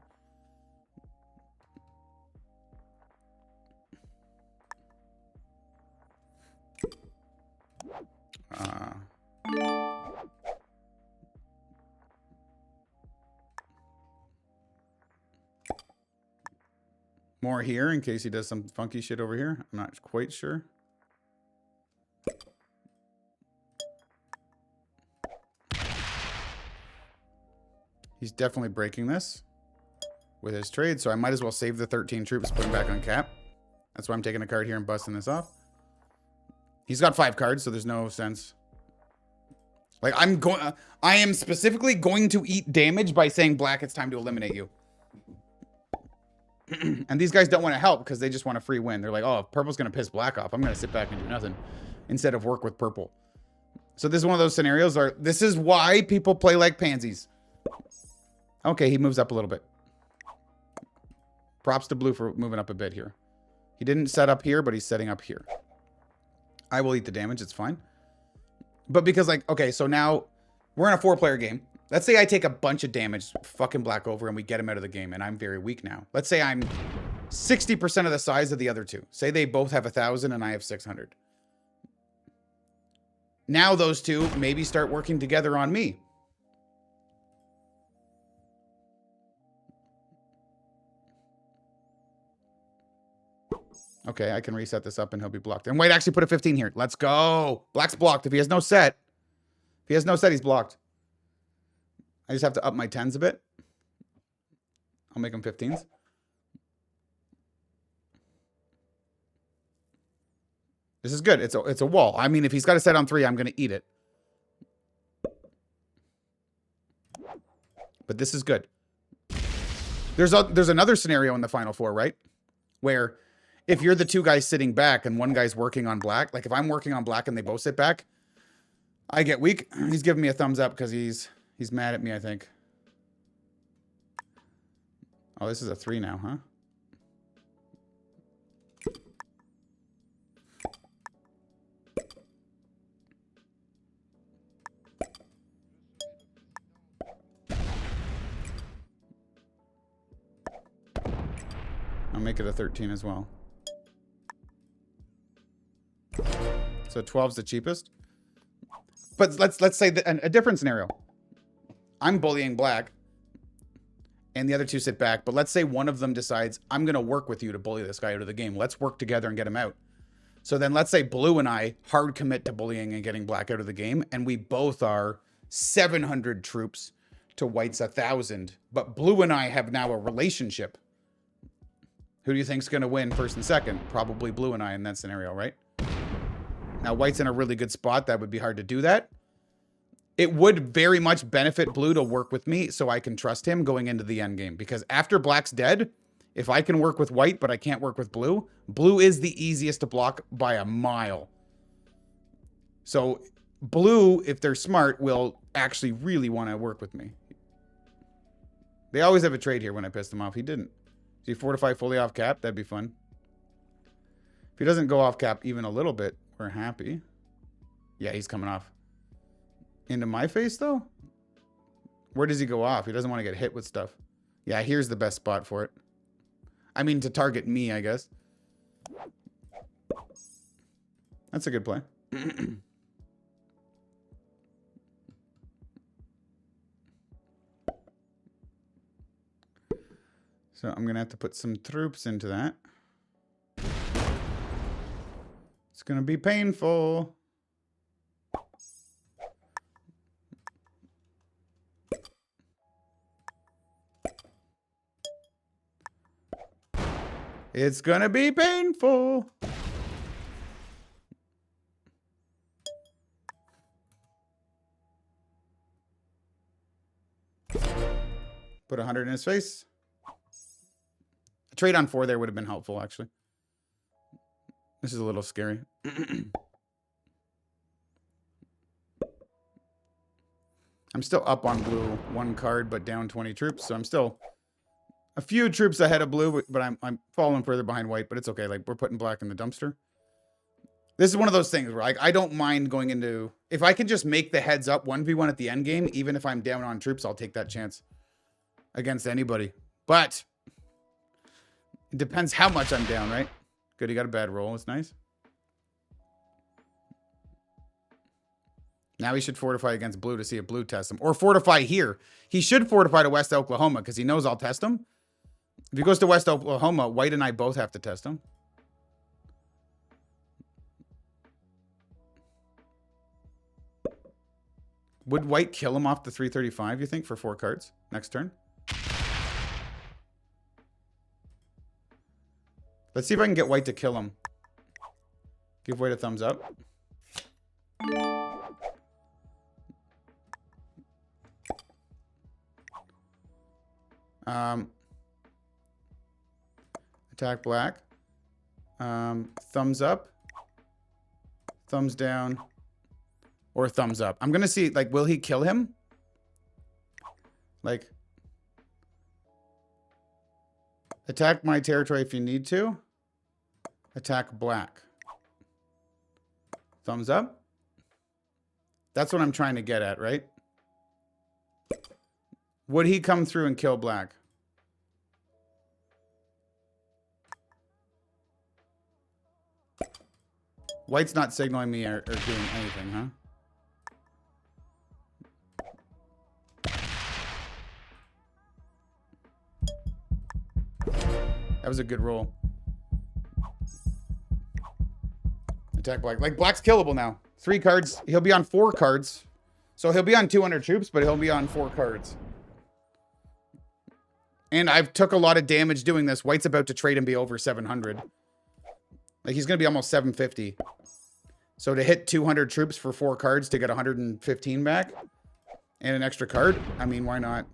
More here in case he does some funky shit over here. I'm not quite sure. He's definitely breaking this with his trade, so I might as well save the 13 troops, put him back on cap. That's why I'm taking a card here and busting this off. He's got 5 cards, so there's no sense. Like, I am specifically going to eat damage by saying black, it's time to eliminate you. And these guys don't want to help because they just want a free win. They're like, oh, if purple's going to piss black off, I'm going to sit back and do nothing instead of work with purple. So this is one of those scenarios where this is why people play like pansies. Okay, he moves up a little bit. Props to blue for moving up a bit here. He didn't set up here, but he's setting up here. I will eat the damage. It's fine. But because, like, okay, so now we're in a 4-player game. Let's say I take a bunch of damage, fucking black over, and we get him out of the game, and I'm very weak now. Let's say I'm 60% of the size of the other two. Say they both have 1,000 and I have 600. Now those two maybe start working together on me. Okay, I can reset this up and he'll be blocked. And white actually put a 15 here. Let's go. Black's blocked. If he has no set, he's blocked. I just have to up my 10s a bit. I'll make them 15s. This is good. It's a wall. I mean, if he's got a set on 3, I'm going to eat it. But this is good. There's another scenario in the final 4, right? Where if you're the 2 guys sitting back and one guy's working on black, like if I'm working on black and they both sit back, I get weak. He's giving me a thumbs up because he's mad at me, I think. Oh, this is a 3 now, huh? make it a 13 as well. So 12's the cheapest. But let's say that a different scenario. I'm bullying black, and the other two sit back. But let's say one of them decides, I'm going to work with you to bully this guy out of the game. Let's work together and get him out. So then let's say blue and I hard commit to bullying and getting black out of the game, and we both are 700 troops to white's 1,000. But blue and I have now a relationship. Who do you think's going to win first and second? Probably blue and I in that scenario, right? Now, white's in a really good spot. That would be hard to do that. It would very much benefit blue to work with me so I can trust him going into the end game. Because after black's dead, if I can work with white but I can't work with blue, blue is the easiest to block by a mile. So blue, if they're smart, will actually really want to work with me. They always have a trade here when I piss them off. He didn't. Does he fortify fully off cap? That'd be fun. If he doesn't go off cap even a little bit, we're happy. Yeah, he's coming off. Into my face, though? Where does he go off? He doesn't want to get hit with stuff. Yeah, here's the best spot for it. I mean, to target me, I guess. That's a good play. So I'm going to have to put some troops into that. It's going to be painful. It's going to be painful. Put 100 in his face. A trade on 4 there would have been helpful, actually. This is a little scary. I'm still up on blue 1 card, but down 20 troops. So I'm still a few troops ahead of blue, but I'm falling further behind white. But it's okay. Like, we're putting black in the dumpster. This is one of those things where I don't mind going into... If I can just make the heads up 1v1 at the end game, even if I'm down on troops, I'll take that chance against anybody. But it depends how much I'm down, right? Good, he got a bad roll. It's nice. Now he should fortify against blue to see if blue tests him. Or fortify here. He should fortify to West Oklahoma because he knows I'll test him. If he goes to West Oklahoma, white and I both have to test him. Would white kill him off the 335, you think, for 4 cards next turn? Let's see if I can get white to kill him. Give white a thumbs up. Attack black. Thumbs up. Thumbs down. Or thumbs up. I'm going to see, like, will he kill him? Like... Attack my territory if you need to. Attack black. Thumbs up. That's what I'm trying to get at, right? Would he come through and kill black? White's not signaling me or doing anything, huh? That was a good roll. Attack black. Like, black's killable now. 3 cards. He'll be on 4 cards. So he'll be on 200 troops, but he'll be on 4 cards. And I've took a lot of damage doing this. White's about to trade and be over 700. Like, he's going to be almost 750. So to hit 200 troops for 4 cards to get 115 back and an extra card, I mean, why not?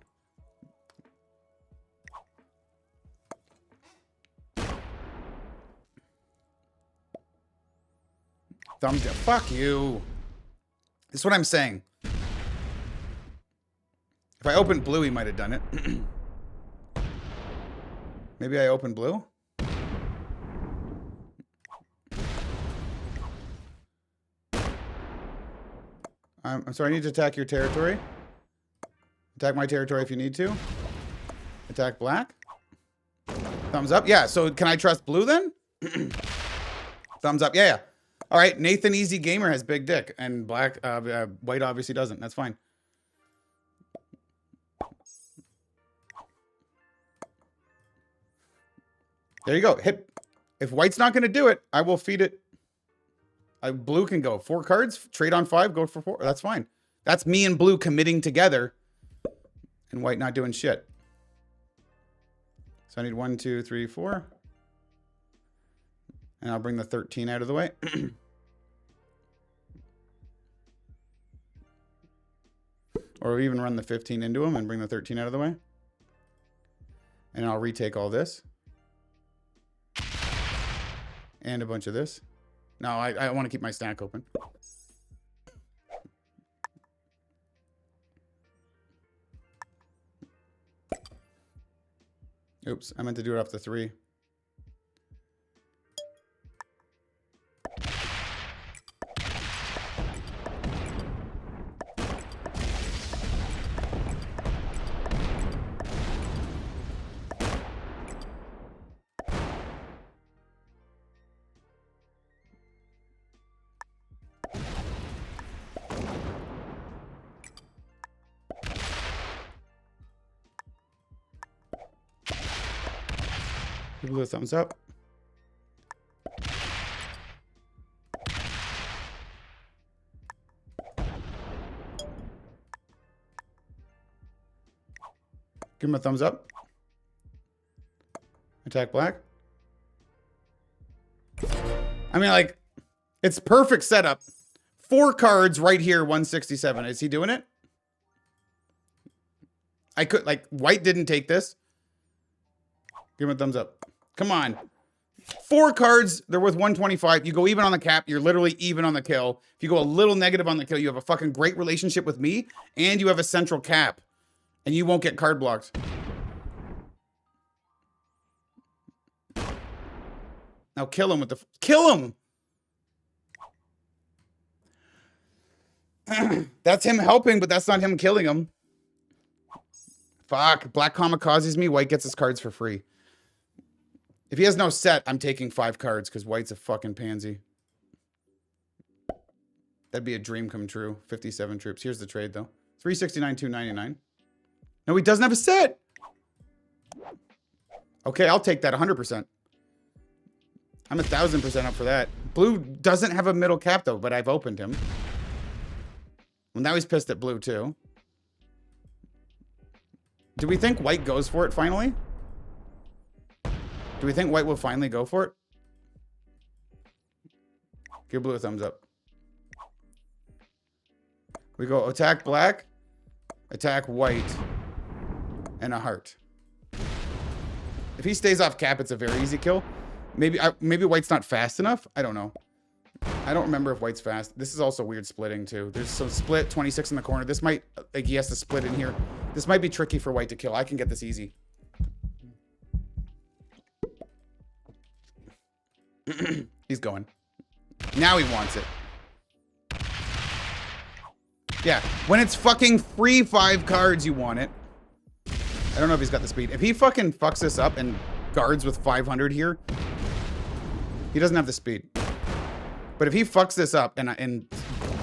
Thumbs down. Fuck you. This is what I'm saying. If I opened blue, he might have done it. Maybe I opened blue? I'm sorry, I need to attack your territory. Attack my territory if you need to. Attack black. Thumbs up. Yeah. So can I trust blue then? Thumbs up. Yeah. All right. Nathan Easy Gamer has big dick, and white obviously doesn't. That's fine. There you go. Hit. If white's not going to do it, I will feed it. Blue can go 4 cards, trade on 5, go for 4. That's fine. That's me and blue committing together, and white not doing shit. So I need 1, 2, 3, 4. And I'll bring the 13 out of the way. Or even run the 15 into him and bring the 13 out of the way. And I'll retake all this. And a bunch of this. No, I want to keep my stack open. Oops, I meant to do it off the 3. Give blue a thumbs up. Give him a thumbs up. Attack black. I mean, like, it's perfect setup. 4 cards right here, 167. Is he doing it? I could, like, white didn't take this. Give him a thumbs up. Come on. 4 cards, they're worth 125. You go even on the cap, you're literally even on the kill. If you go a little negative on the kill, you have a fucking great relationship with me, and you have a central cap. And you won't get card blocked. Now kill him with the... Kill him! That's him helping, but that's not him killing him. Fuck. Black kamikazes me, white gets his cards for free. If he has no set, I'm taking 5 cards because white's a fucking pansy. That'd be a dream come true. 57 troops. Here's the trade, though. 369, 299. No, he doesn't have a set. Okay, I'll take that 100%. I'm 1,000% up for that. Blue doesn't have a middle cap, though, but I've opened him. Well, now he's pissed at blue, too. Do we think white goes for it finally? Do we think white will finally go for it? Give blue a thumbs up. We go attack black, attack white, and a heart. If he stays off cap, it's a very easy kill. Maybe white's not fast enough. I don't know. I don't remember if white's fast. This is also weird splitting too. There's some split 26 in the corner. This might, like, he has to split in here. This might be tricky for white to kill. I can get this easy. He's going. Now he wants it. Yeah, when it's fucking free 5 cards, you want it. I don't know if he's got the speed. If he fucking fucks this up and guards with 500 here, he doesn't have the speed. But if he fucks this up and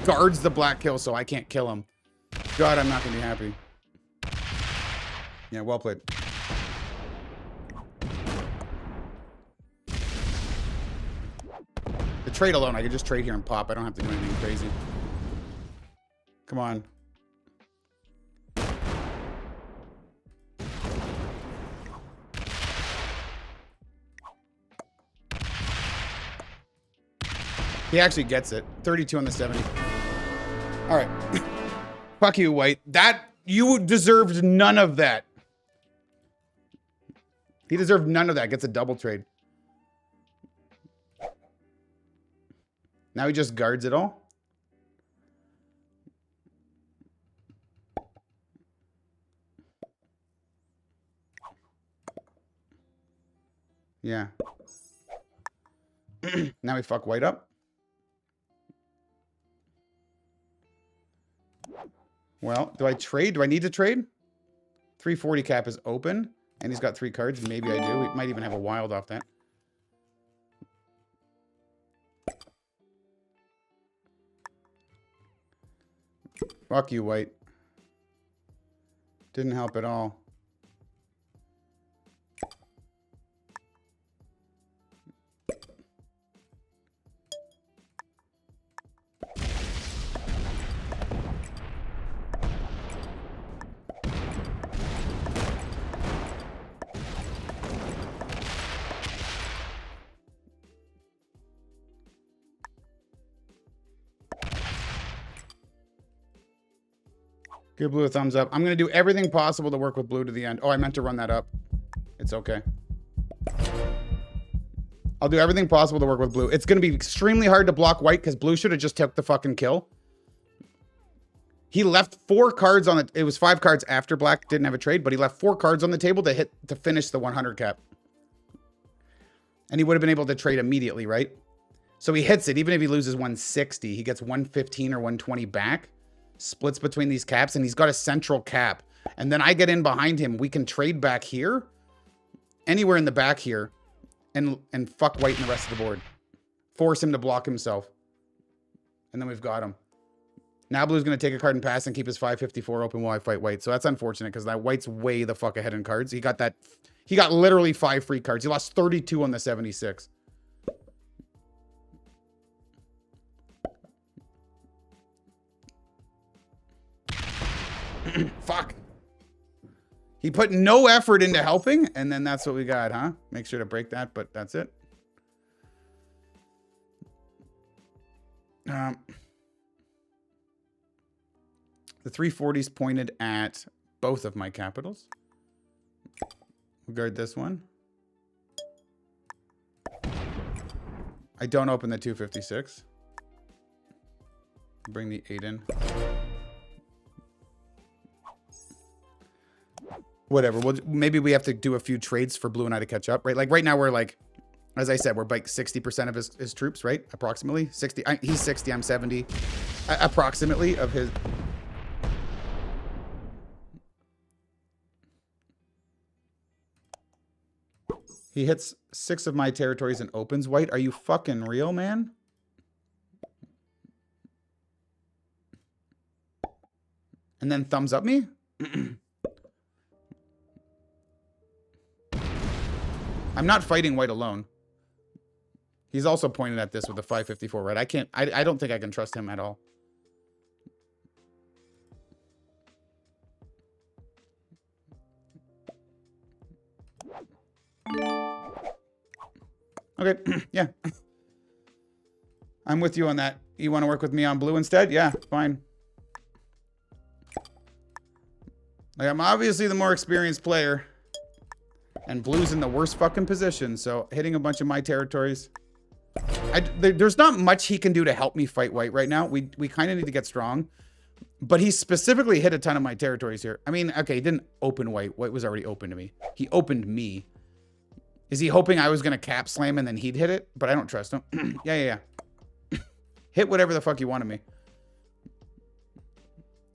guards the black kill so I can't kill him, God, I'm not gonna be happy. Yeah, well played. The trade alone, I could just trade here and pop. I don't have to do anything crazy. Come on. He actually gets it. 32 on the 70. All right. Fuck you, white. You deserved none of that. He deserved none of that. Gets a double trade. Now he just guards it all. Yeah. Now we fuck white up. Well, do I trade? Do I need to trade? 340 cap is open. And he's got 3 cards. Maybe I do. We might even have a wild off that. Fuck you, white. Didn't help at all. Give blue a thumbs up. I'm going to do everything possible to work with blue to the end. Oh, I meant to run that up. It's okay. I'll do everything possible to work with blue. It's going to be extremely hard to block white because blue should have just took the fucking kill. He left 4 cards on it. It was 5 cards after black didn't have a trade, but he left 4 cards on the table to finish the 100 cap. And he would have been able to trade immediately, right? So he hits it. Even if he loses 160, he gets 115 or 120 back. Splits between these caps, and he's got a central cap. And then I get in behind him. We can trade back here, anywhere in the back here, and fuck white in the rest of the board. Force him to block himself. And then we've got him. Now blue's going to take a card and pass and keep his 554 open while I fight white. So that's unfortunate because that white's way the fuck ahead in cards. He got literally 5 free cards. He lost 32 on the 76. Fuck. He put no effort into helping, and then that's what we got, huh? Make sure to break that, but that's it. The 340s pointed at both of my capitals. We'll guard this one. I don't open the 256. Bring the 8 in. Whatever. Maybe we have to do a few trades for blue and I to catch up, right? Like right now we're like, as I said, we're like 60% of his troops, right? Approximately 60. He's 60. I'm 70. Approximately of his. He hits 6 of my territories and opens white. Are you fucking real, man? And then thumbs up me? I'm not fighting white alone. He's also pointed at this with a 554 red. I don't think I can trust him at all. Okay, yeah. I'm with you on that. You want to work with me on blue instead? Yeah, fine. Like, I'm obviously the more experienced player. And blue's in the worst fucking position, so hitting a bunch of my territories. There's not much he can do to help me fight white right now. We kind of need to get strong. But he specifically hit a ton of my territories here. I mean, okay, he didn't open white. White was already open to me. He opened me. Is he hoping I was going to cap slam and then he'd hit it? But I don't trust him. Yeah. Hit whatever the fuck you want of me.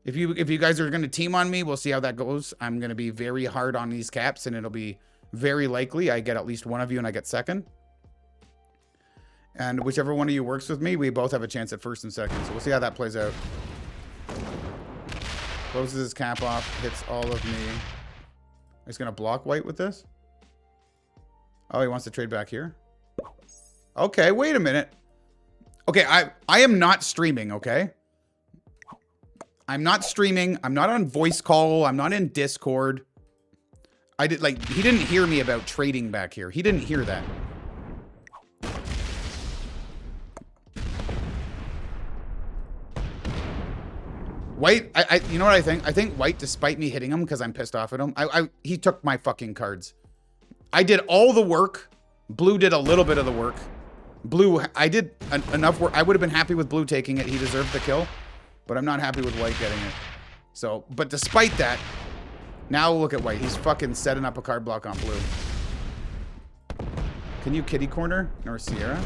If you guys are going to team on me, we'll see how that goes. I'm going to be very hard on these caps, and it'll be very likely I get at least one of you and I get second. And whichever one of you works with me, we both have a chance at first and second. So we'll see how that plays out. Closes his cap off, hits all of me. He's going to block white with this. Oh, he wants to trade back here. Okay, wait a minute. Okay, I am not streaming, okay? I'm not streaming. I'm not on voice call. I'm not in Discord. He didn't hear me about trading back here. He didn't hear that. White, you know what I think? I think white, despite me hitting him because I'm pissed off at him, he took my fucking cards. I did all the work. Blue did a little bit of the work. Blue, I did enough work. I would have been happy with blue taking it. He deserved the kill. But I'm not happy with white getting it. So, but despite that, now look at white. He's fucking setting up a card block on blue. Can you kitty corner? Nor Sierra?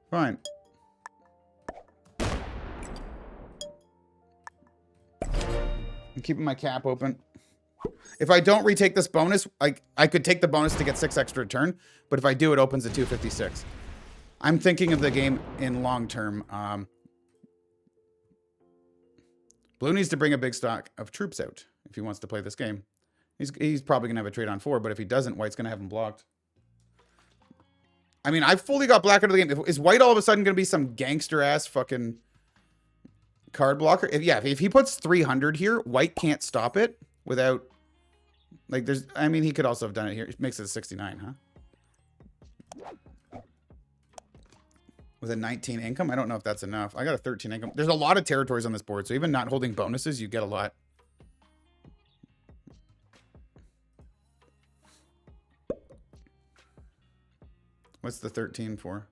Fine. I'm keeping my cap open. If I don't retake this bonus, I could take the bonus to get 6 extra turn, but if I do, it opens at 256. I'm thinking of the game in long term. Blue needs to bring a big stock of troops out if he wants to play this game. He's probably going to have a trade on 4, but if he doesn't, White's going to have him blocked. I mean, I've fully got black out of the game. Is White all of a sudden going to be some gangster-ass fucking card blocker? If he puts 300 here, White can't stop it without... Like, there's... I mean, he could also have done it here. It makes it a 69, huh? With a 19 income? I don't know if that's enough. I got a 13 income. There's a lot of territories on this board, so even not holding bonuses, you get a lot. What's the 13 for?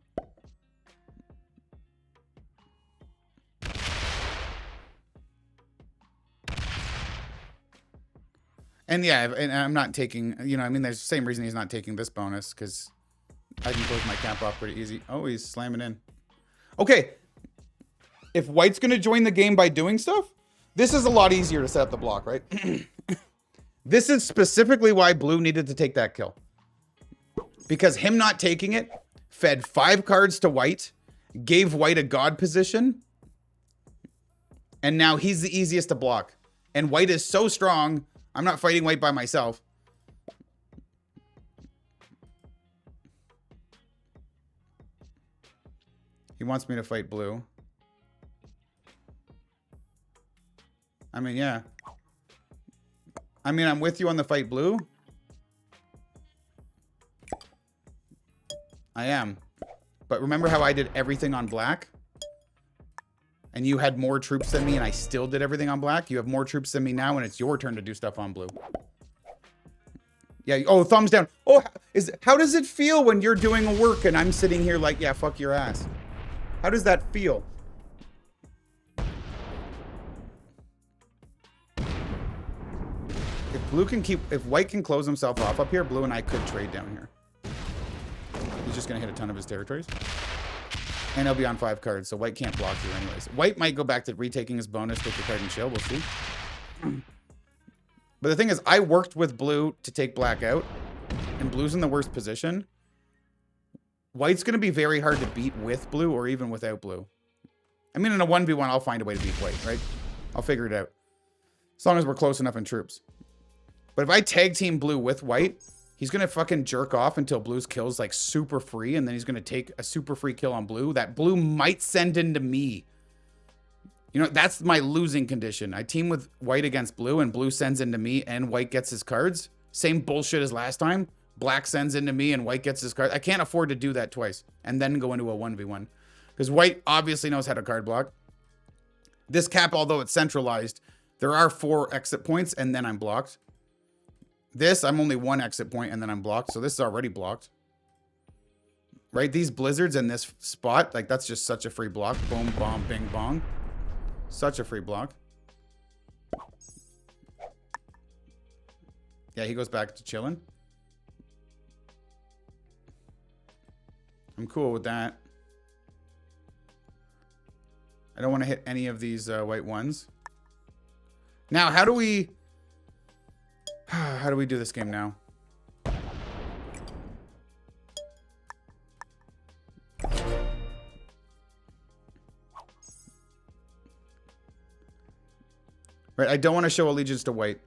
And yeah, and I'm not taking, you know, I mean, there's the same reason he's not taking this bonus, because I can close my cap off pretty easy. Oh, he's slamming in. Okay. If White's going to join the game by doing stuff, this is a lot easier to set up the block, right? This is specifically why Blue needed to take that kill. Because him not taking it fed 5 cards to White, gave White a god position, and now he's the easiest to block. And White is so strong, I'm not fighting White by myself. He wants me to fight Blue. I mean, yeah. I mean, I'm with you on the fight Blue. I am. But remember how I did everything on black? And you had more troops than me and I still did everything on black? You have more troops than me now and it's your turn to do stuff on blue. Yeah, oh, thumbs down. Oh, how does it feel when you're doing work and I'm sitting here like, yeah, fuck your ass? How does that feel? If White can close himself off up here, Blue and I could trade down here. He's just going to hit a ton of his territories. And he'll be on 5 cards, so White can't block you anyways. White might go back to retaking his bonus, take the card and chill. We'll see. But the thing is, I worked with Blue to take Black out, and Blue's in the worst position. White's going to be very hard to beat with Blue or even without Blue. I mean, in a 1v1, I'll find a way to beat White, right? I'll figure it out. As long as we're close enough in troops. But if I tag team Blue with White, he's going to fucking jerk off until Blue's kill's like super free, and then he's going to take a super free kill on Blue. That Blue might send into me. You know, that's my losing condition. I team with White against Blue, and Blue sends into me, and White gets his cards. Same bullshit as last time. Black sends into me, and White gets his cards. I can't afford to do that twice, and then go into a 1v1. Because White obviously knows how to card block. This cap, although it's centralized, there are 4 exit points, and then I'm blocked. This, I'm only 1 exit point, and then I'm blocked. So this is already blocked. Right? These blizzards in this spot, like, that's just such a free block. Boom, bomb, bing, bong. Such a free block. Yeah, he goes back to chilling. I'm cool with that. I don't want to hit any of these white ones. Now, how do we do this game now? Right, I don't want to show allegiance to White.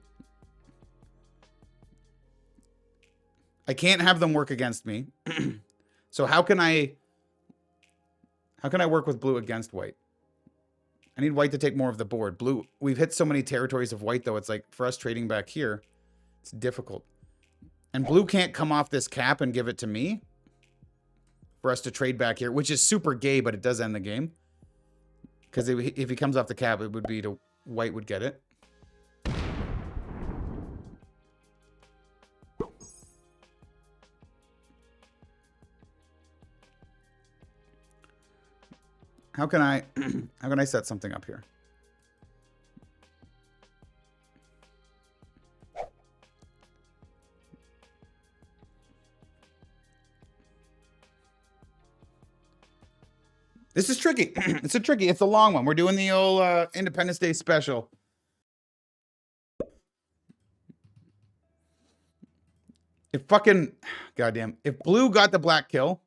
I can't have them work against me. So how can I work with Blue against White? I need White to take more of the board. Blue, we've hit so many territories of White, though. It's like, for us trading back here, it's difficult. And Blue can't come off this cap and give it to me for us to trade back here, which is super gay, but it does end the game. Because if he comes off the cap, it would be to White would get it. How can I set something up here? This is tricky. It's a long one. We're doing the old Independence Day special. If fucking, goddamn, if blue got the black kill,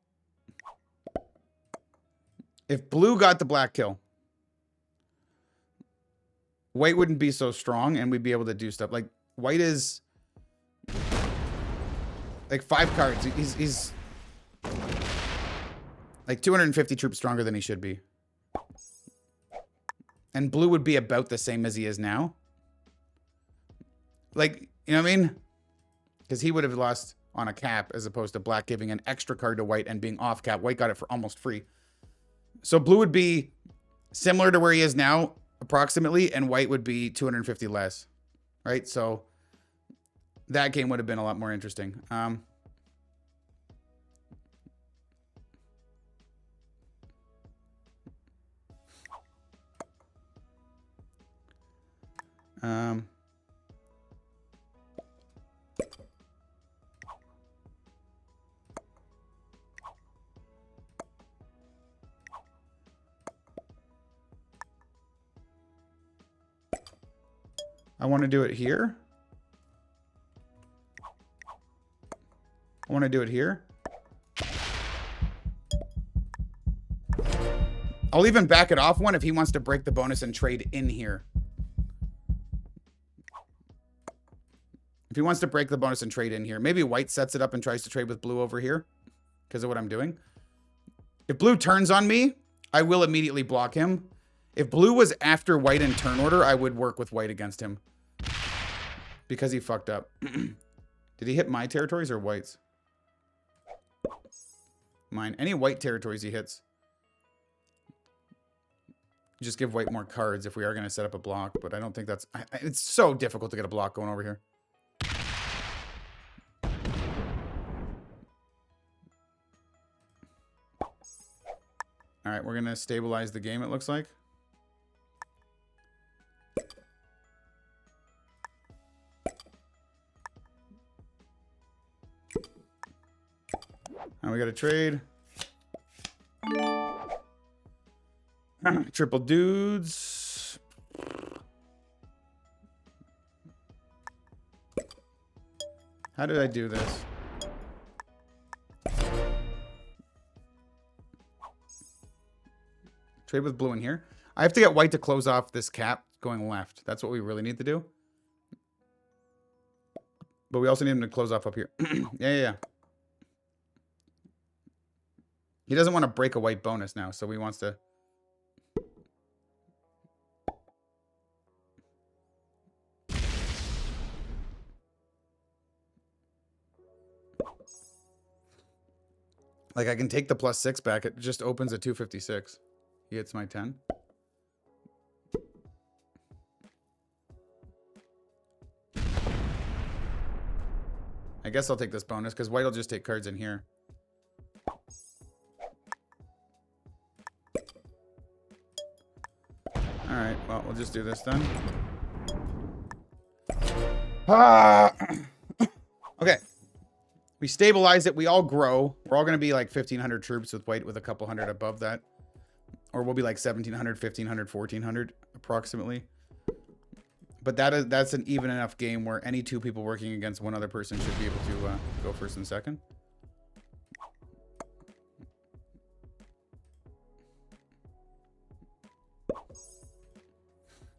white wouldn't be so strong and we'd be able to do stuff. Like, white is like 5 cards. He's like 250 troops stronger than he should be. And blue would be about the same as he is now. Like, you know what I mean? Because he would have lost on a cap as opposed to black giving an extra card to white and being off cap. White got it for almost free. So blue would be similar to where he is now, approximately, and white would be 250 less. Right? So that game would have been a lot more interesting. I want to do it here. I want to do it here. I'll even back it off one if he wants to break the bonus and trade in here. If he wants to break the bonus and trade in here. Maybe white sets it up and tries to trade with blue over here because of what I'm doing. If blue turns on me, I will immediately block him. If blue was after white in turn order, I would work with white against him. Because he fucked up. Did he hit my territories or white's? Mine. Any white territories he hits. Just give white more cards if we are going to set up a block. But I don't think that's... It's so difficult to get a block going over here. Alright, we're going to stabilize the game, it looks like. Now we got a trade. Triple dudes. How did I do this? Trade with blue in here. I have to get white to close off this cap going left. That's what we really need to do. But we also need him to close off up here. Yeah. He doesn't want to break a white bonus now, so he wants to... Like, I can take the +6 back. It just opens a 256. He hits my 10. I guess I'll take this bonus, because white will just take cards in here. Alright, well, we'll just do this then. Okay. We stabilize it. We all grow. We're all going to be like 1,500 troops with white with a couple hundred above that. Or we'll be like 1,700, 1,500, 1,400 approximately. But that's an even enough game where any two people working against one other person should be able to go first and second.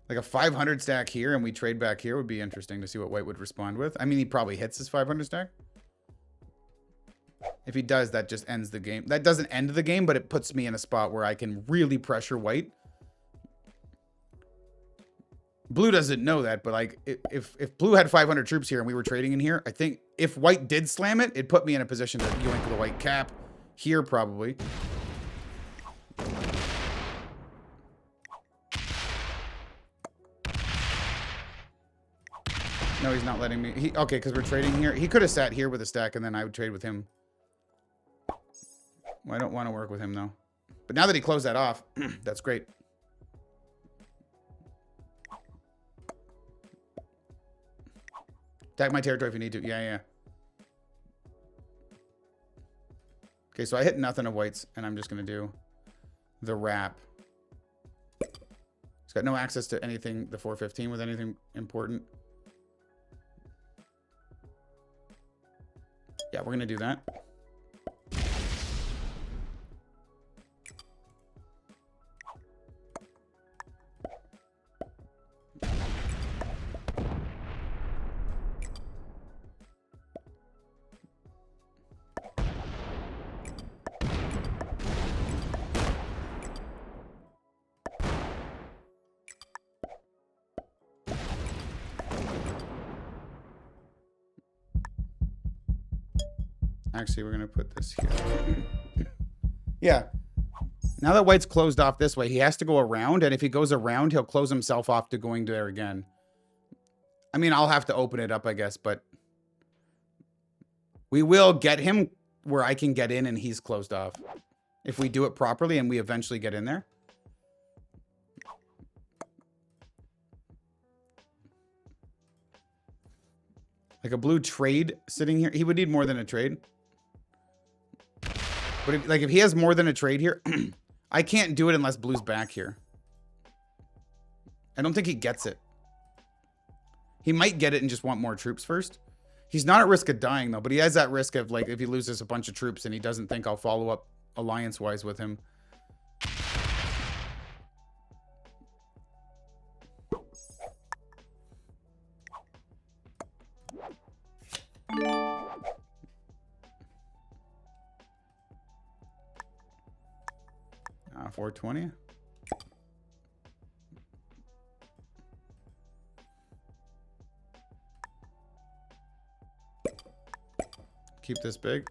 Like a 500 stack here and we trade back here would be interesting to see what white would respond with. I mean, he probably hits his 500 stack. If he does, that just ends the game. That doesn't end the game, but it puts me in a spot where I can really pressure white. Blue doesn't know that, but like if blue had 500 troops here and we were trading in here, I think if white did slam it, it put me in a position to yoink the white cap here probably. No, he's not letting me. Okay, because we're trading here. He could have sat here with a stack and then I would trade with him. Well, I don't want to work with him though. But now that he closed that off, that's great. Attack my territory if you need to. Yeah. Okay, so I hit nothing of whites, and I'm just going to do the wrap. He's got no access to anything, the 415 with anything important. Yeah, we're going to do that. Actually, we're going to put this here. Yeah. Now that white's closed off this way, he has to go around. And if he goes around, he'll close himself off to going there again. I mean, I'll have to open it up, I guess. But we will get him where I can get in and he's closed off. If we do it properly and we eventually get in there. Like a blue trade sitting here. He would need more than a trade. But if he has more than a trade here, I can't do it unless blue's back here. I don't think he gets it. He might get it and just want more troops first. He's not at risk of dying, though, but he has that risk of, like, if he loses a bunch of troops and he doesn't think I'll follow up alliance-wise with him. Ah, 420. Keep this big.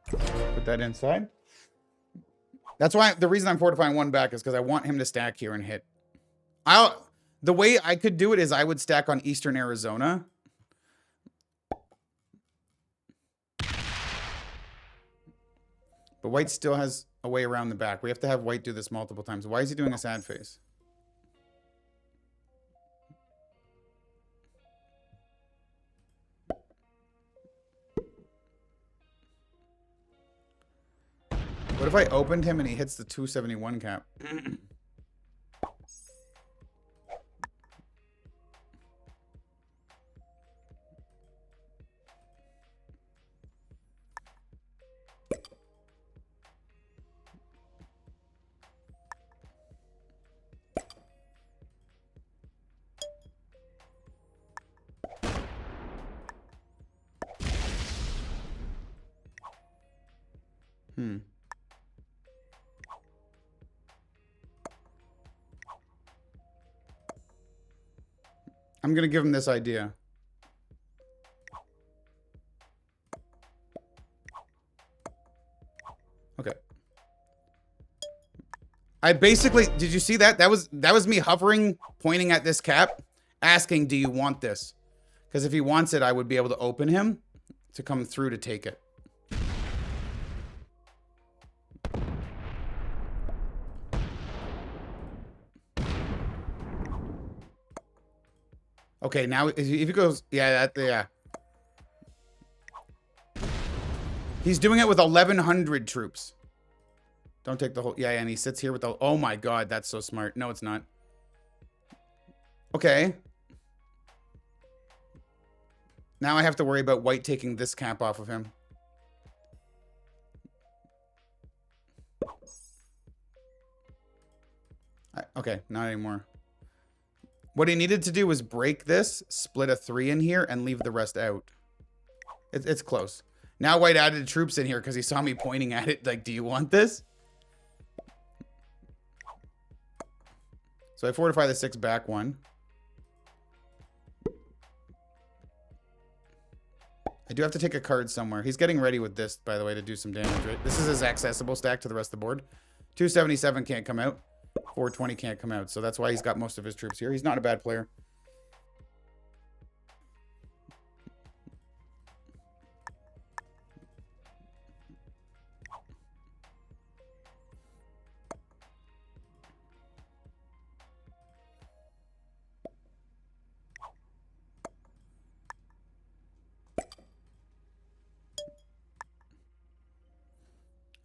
Put that inside. That's why the reason I'm fortifying one back is because I want him to stack here and hit. The way I could do it is I would stack on Eastern Arizona. But white still has a way around the back. We have to have white do this multiple times. Why is he doing a sad face? What if I opened him and he hits the 271 cap? I'm going to give him this idea. Okay. I basically, did you see that? That was me hovering, pointing at this cap, asking, do you want this? Because if he wants it, I would be able to open him to come through to take it. Okay, now if he goes, yeah, yeah. He's doing it with 1,100 troops. Don't take the whole, yeah, and he sits here with the, oh my God, that's so smart. No, it's not. Okay. Now I have to worry about white taking this cap off of him. Okay, not anymore. What he needed to do was break this, split a 3 in here, and leave the rest out. It's close. Now white added troops in here because he saw me pointing at it. Like, do you want this? So I fortify the 6 back one. I do have to take a card somewhere. He's getting ready with this, by the way, to do some damage, right? This is his accessible stack to the rest of the board. 277 can't come out. 420 can't come out. So that's why he's got most of his troops here. He's not a bad player.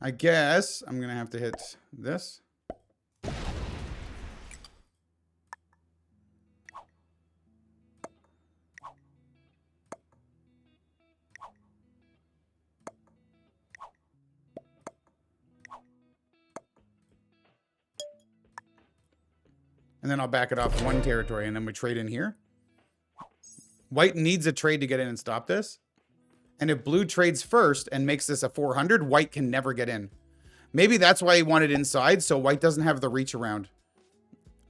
I guess I'm going to have to hit this. And then I'll back it off one territory, and then we trade in here. White needs a trade to get in and stop this. And if blue trades first and makes this a 400, white can never get in. Maybe that's why he wanted inside, so white doesn't have the reach around.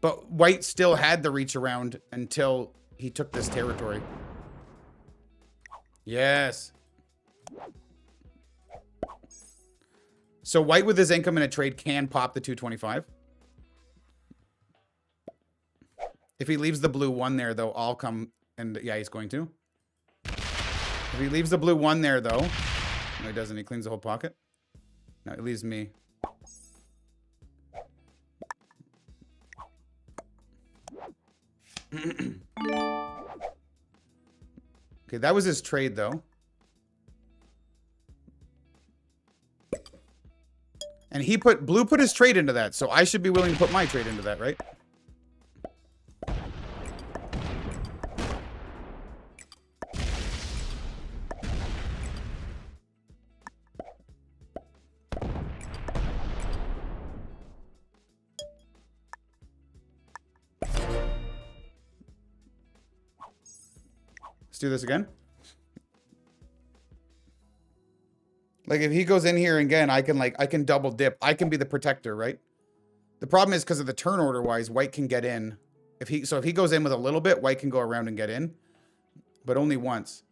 But white still had the reach around until he took this territory. Yes. So white with his income in a trade can pop the 225. If he leaves the blue 1 there, though, I'll come and... Yeah, he's going to. If he leaves the blue 1 there, though... No, he doesn't. He cleans the whole pocket. No, it leaves me. Okay, that was his trade, though. And he put... Blue put his trade into that, so I should be willing to put my trade into that, right? Let's do this again. Like, if he goes in here again, I can double dip. I can be the protector, right? The problem is because of the turn order wise, white can get in. If he goes in with a little bit, white can go around and get in. But only once.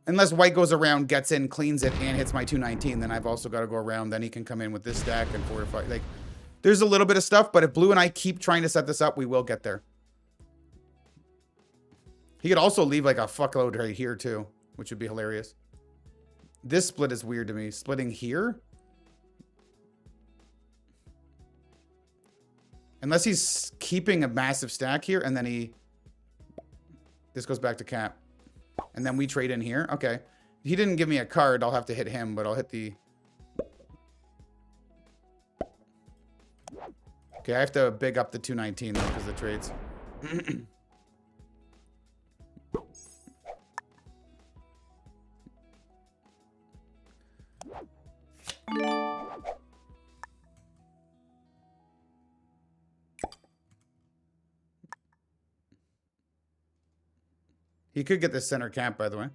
Unless white goes around, gets in, cleans it, and hits my 219, then I've also got to go around. Then he can come in with this stack and fortify. Like, there's a little bit of stuff, but if blue and I keep trying to set this up, we will get there. He could also leave like a fuckload right here too, which would be hilarious. This split is weird to me. Splitting here? Unless he's keeping a massive stack here and then he... This goes back to cap. And then we trade in here. Okay. He didn't give me a card. I'll have to hit him, but I'll hit the... Okay, I have to big up the 219 though because of the trades. He could get the center cap, by the way.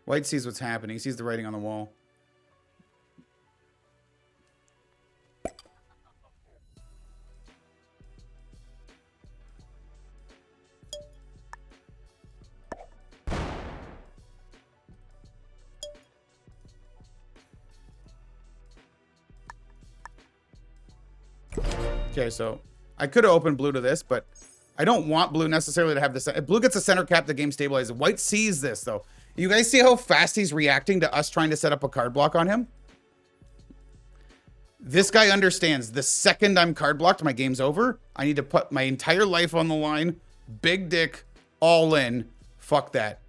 White sees what's happening. He sees the writing on the wall. Okay, so I could have opened blue to this, but I don't want blue necessarily to have this. If blue gets a center cap, the game stabilizes. White sees this, though. You guys see how fast he's reacting to us trying to set up a card block on him? This guy understands the second I'm card blocked, my game's over. I need to put my entire life on the line. Big dick, all in. Fuck that.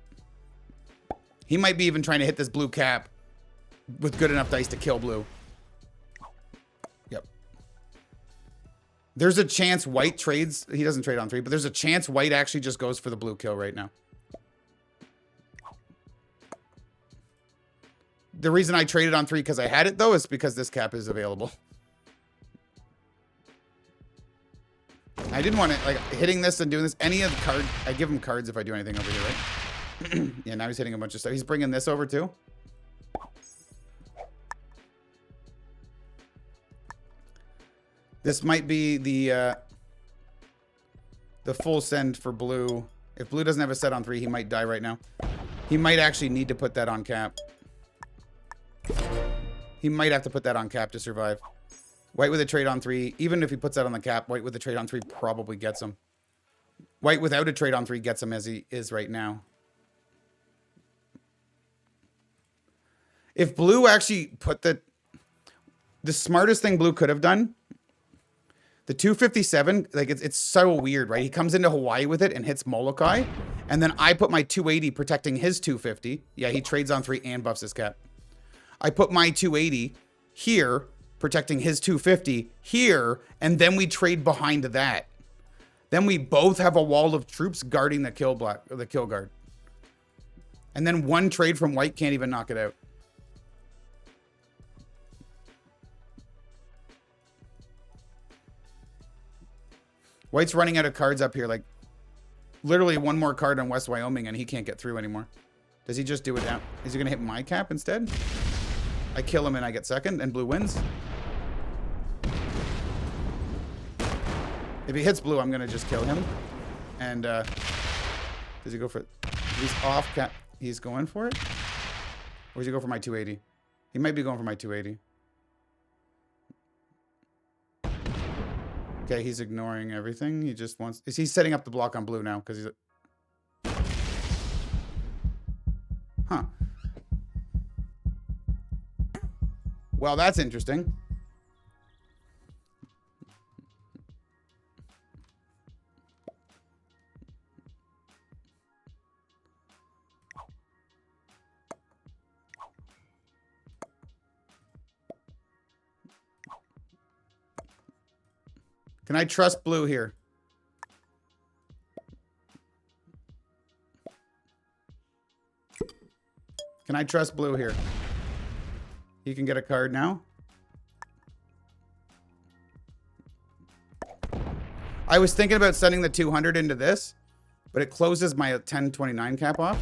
He might be even trying to hit this blue cap with good enough dice to kill blue. Yep. There's a chance white trades. He doesn't trade on 3, but there's a chance white actually just goes for the blue kill right now. The reason I traded on 3 because I had it, though, is because this cap is available. I didn't want to, like, hitting this and doing this. Any of the card, I give him cards if I do anything over here, right? Yeah, now he's hitting a bunch of stuff. He's bringing this over, too. This might be the full send for blue. If blue doesn't have a set on 3, he might die right now. He might actually need to put that on cap. He might have to put that on cap to survive. White with a trade on 3. Even if he puts that on the cap, white with a trade on 3 probably gets him. White without a trade on 3 gets him as he is right now. If blue actually put the smartest thing blue could have done The 257, like it's so weird, right? He comes into Hawaii with it and hits Molokai, and then I put my 280 protecting his 250. Yeah, he trades on 3 and buffs his cap. I put my 280 here, protecting his 250 here, and then we trade behind that. Then we both have a wall of troops guarding the kill guard. And then one trade from white can't even knock it out. White's running out of cards up here, like literally one more card on West Wyoming and he can't get through anymore. Does he just do it down? Is he gonna hit my cap instead? I kill him and I get second and blue wins. If he hits blue, I'm gonna just kill him. And does he go for it? He's off cap. He's going for it? Or does he go for my 280? He might be going for my 280. Okay, he's ignoring everything. He just wants... Is he setting up the block on blue now? Because he's... Huh. Well, that's interesting. Can I trust blue here? Can I trust blue here? He can get a card now. I was thinking about sending the 200 into this, but it closes my 1029 cap off.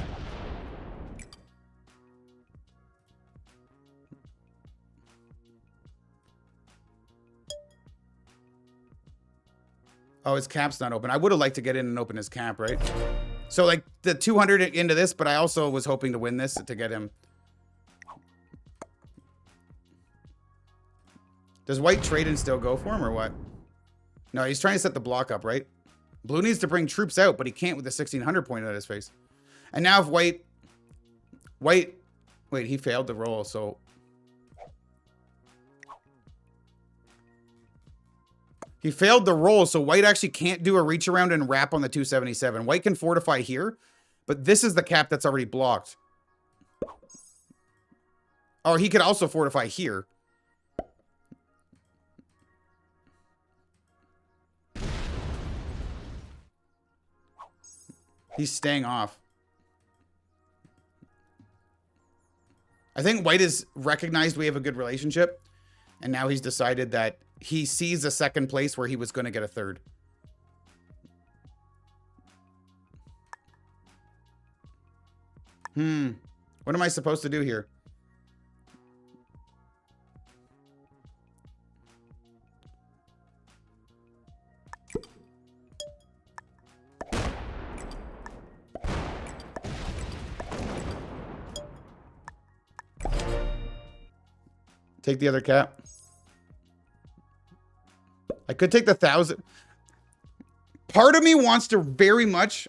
Oh, his cap's not open. I would have liked to get in and open his cap, right? So, like, the 200 into this, but I also was hoping to win this to get him. Does white trade and still go for him, or what? No, he's trying to set the block up, right? Blue needs to bring troops out, but he can't with the 1600 pointed at his face. And now if white... Wait, he failed the roll, so... He failed the roll, so white actually can't do a reach around and wrap on the 277. White can fortify here, but this is the cap that's already blocked. Or he could also fortify here. He's staying off. I think white has recognized we have a good relationship, and now he's decided that he sees a second place where he was going to get a third. What am I supposed to do here? Take the other cap. I could take the 1,000. Part of me wants to very much.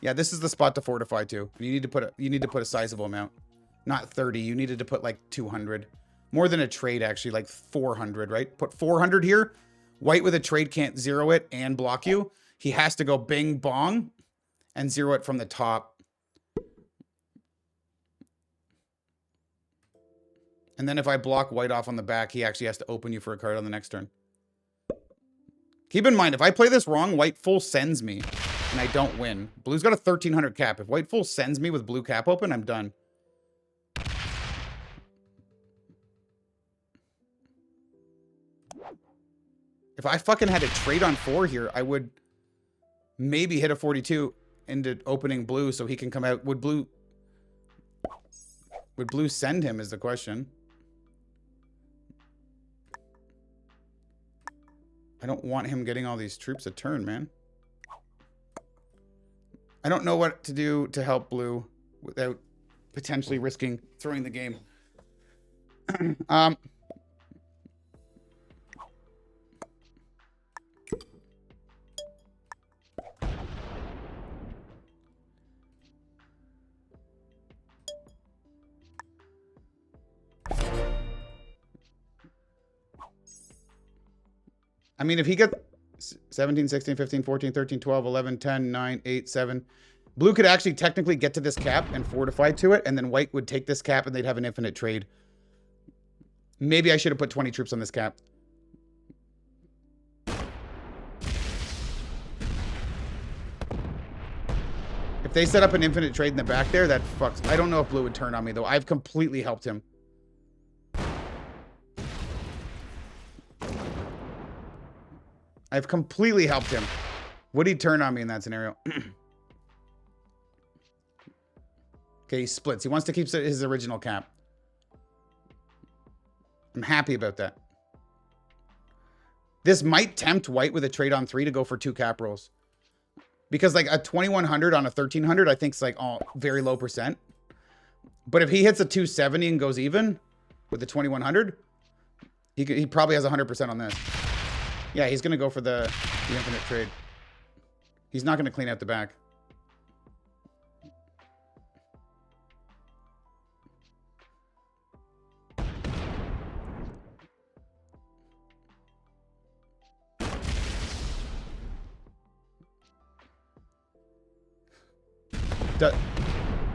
Yeah, this is the spot to fortify too. You need to put a sizable amount, not 30. You needed to put like 200, more than a trade actually, like 400, right? Put 400 here. White with a trade can't zero it and block you. He has to go bing bong and zero it from the top. And then if I block white off on the back, he actually has to open you for a card on the next turn. Keep in mind, if I play this wrong, white full sends me, and I don't win. Blue's got a 1,300 cap. If white full sends me with blue cap open, I'm done. If I fucking had a trade on 4 here, I would maybe hit a 42 into opening blue so he can come out. Would blue send him is the question. I don't want him getting all these troops a turn, man. I don't know what to do to help blue without potentially risking throwing the game. I mean, if he gets 17, 16, 15, 14, 13, 12, 11, 10, 9, 8, 7. Blue could actually technically get to this cap and fortify to it, and then white would take this cap and they'd have an infinite trade. Maybe I should have put 20 troops on this cap. If they set up an infinite trade in the back there, that fucks. I don't know if blue would turn on me, though. I've completely helped him. I've completely helped him. Would he turn on me in that scenario? Okay, he splits. He wants to keep his original cap. I'm happy about that. This might tempt white with a trade on 3 to go for 2 cap rolls. Because like a 2100 on a 1300, I think is like very low percent. But if he hits a 270 and goes even with the 2100, he probably has 100% on this. Yeah, he's going to go for the infinite trade. He's not going to clean out the back.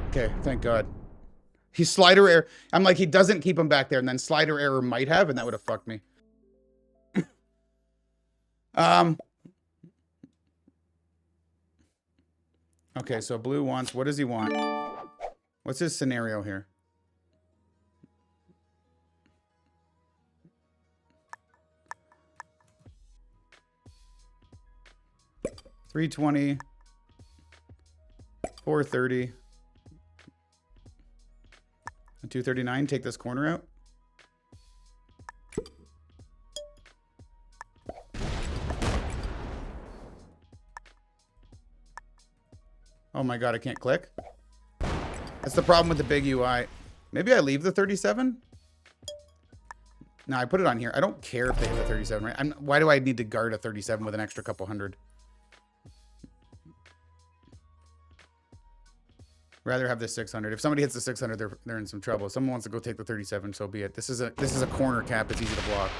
Okay, thank God. He slider error. I'm like, he doesn't keep him back there, and then slider error might have, and that would have fucked me. Okay, so blue wants, what does he want? What's his scenario here? $320, $430, and $239. Take this corner out. Oh my God, I can't click. That's the problem with the big UI. Maybe I leave the 37? No, I put it on here. I don't care if they hit the 37, right? Why do I need to guard a 37 with an extra couple hundred? Rather have this 600. If somebody hits the 600, they're in some trouble. If someone wants to go take the 37, so be it. This is a corner cap. It's easy to block.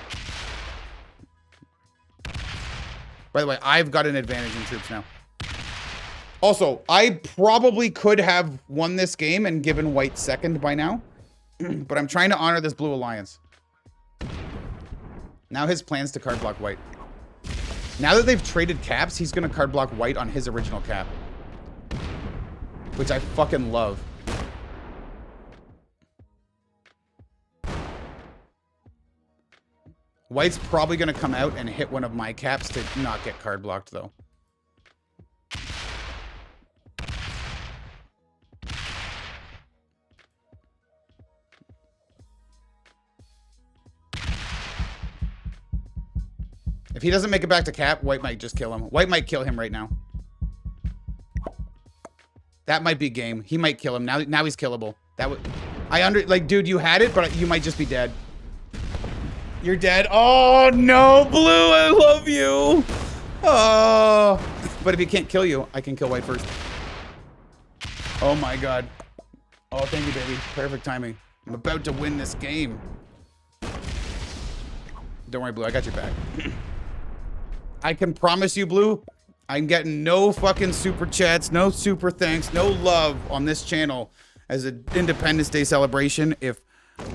By the way, I've got an advantage in troops now. Also, I probably could have won this game and given white second by now. But I'm trying to honor this blue alliance. Now his plans to card block white. Now that they've traded caps, he's going to card block white on his original cap. Which I fucking love. White's probably going to come out and hit one of my caps to not get card blocked, though. If he doesn't make it back to cap, white might just kill him. White might kill him right now. That might be game. He might kill him. Now he's killable. That would... like, dude, you had it, but you might just be dead. You're dead. Oh, no, blue, I love you. Oh. But if he can't kill you, I can kill white first. Oh, my God. Oh, thank you, baby. Perfect timing. I'm about to win this game. Don't worry, blue. I got your back. I can promise you, blue, I'm getting no fucking super chats, no super thanks, no love on this channel as an Independence Day celebration if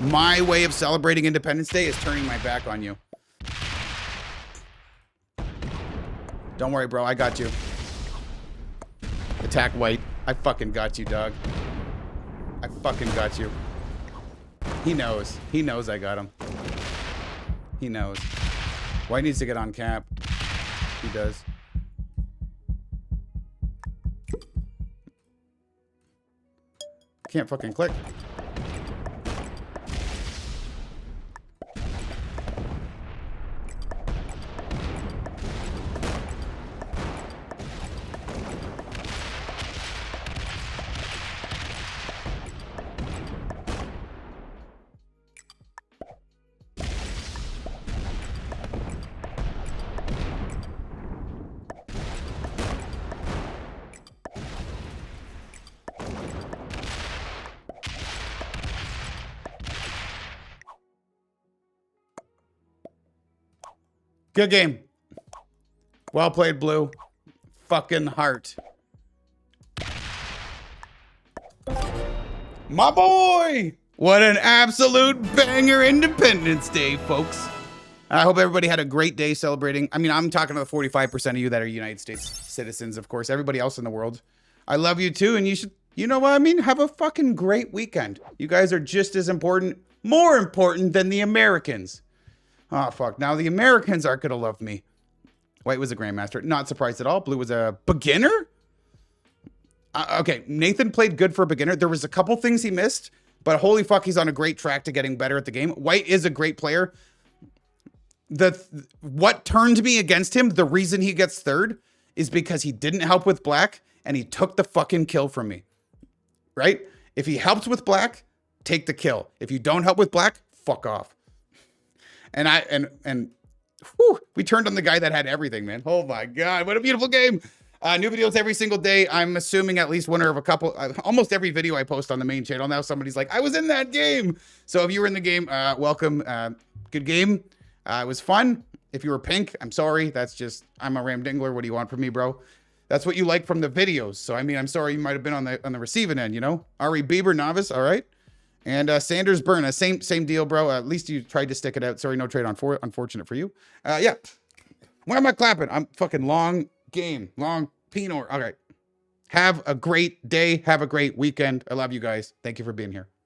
my way of celebrating Independence Day is turning my back on you. Don't worry, bro. I got you. Attack white. I fucking got you, dog. I fucking got you. He knows. He knows I got him. He knows. White needs to get on cap. He does. Can't fucking click. Good game. Well played, Blue. Fucking heart. My boy! What an absolute banger Independence Day, folks. I hope everybody had a great day celebrating. I mean, I'm talking to the 45% of you that are United States citizens, of course. Everybody else in the world. I love you too, and you should, you know what I mean? Have a fucking great weekend. You guys are just as important, more important than the Americans. Oh, fuck. Now the Americans aren't going to love me. White was a Grandmaster. Not surprised at all. Blue was a beginner? Okay, Nathan played good for a beginner. There was a couple things he missed, but holy fuck, he's on a great track to getting better at the game. White is a great player. What turned me against him, the reason he gets third, is because he didn't help with black, and he took the fucking kill from me. Right? If he helps with black, take the kill. If you don't help with black, fuck off. And whew, we turned on the guy that had everything, man. Oh my God, what a beautiful game. New videos every single day. I'm assuming at least one or a couple, almost every video I post on the main channel now, somebody's like, I was in that game. So if you were in the game, welcome. Good game. It was fun. If you were pink, I'm sorry. That's just, I'm a Ramdingler. What do you want from me, bro? That's what you like from the videos. So, I mean, I'm sorry you might have been on the receiving end, you know? Ari Bieber, novice, all right? And Sanders Burn, same deal, bro. At least you tried to stick it out. Sorry, no trade on unfortunate for you. Yeah. Why am I clapping? I'm fucking long game, long Pinot. All right. Have a great day. Have a great weekend. I love you guys. Thank you for being here.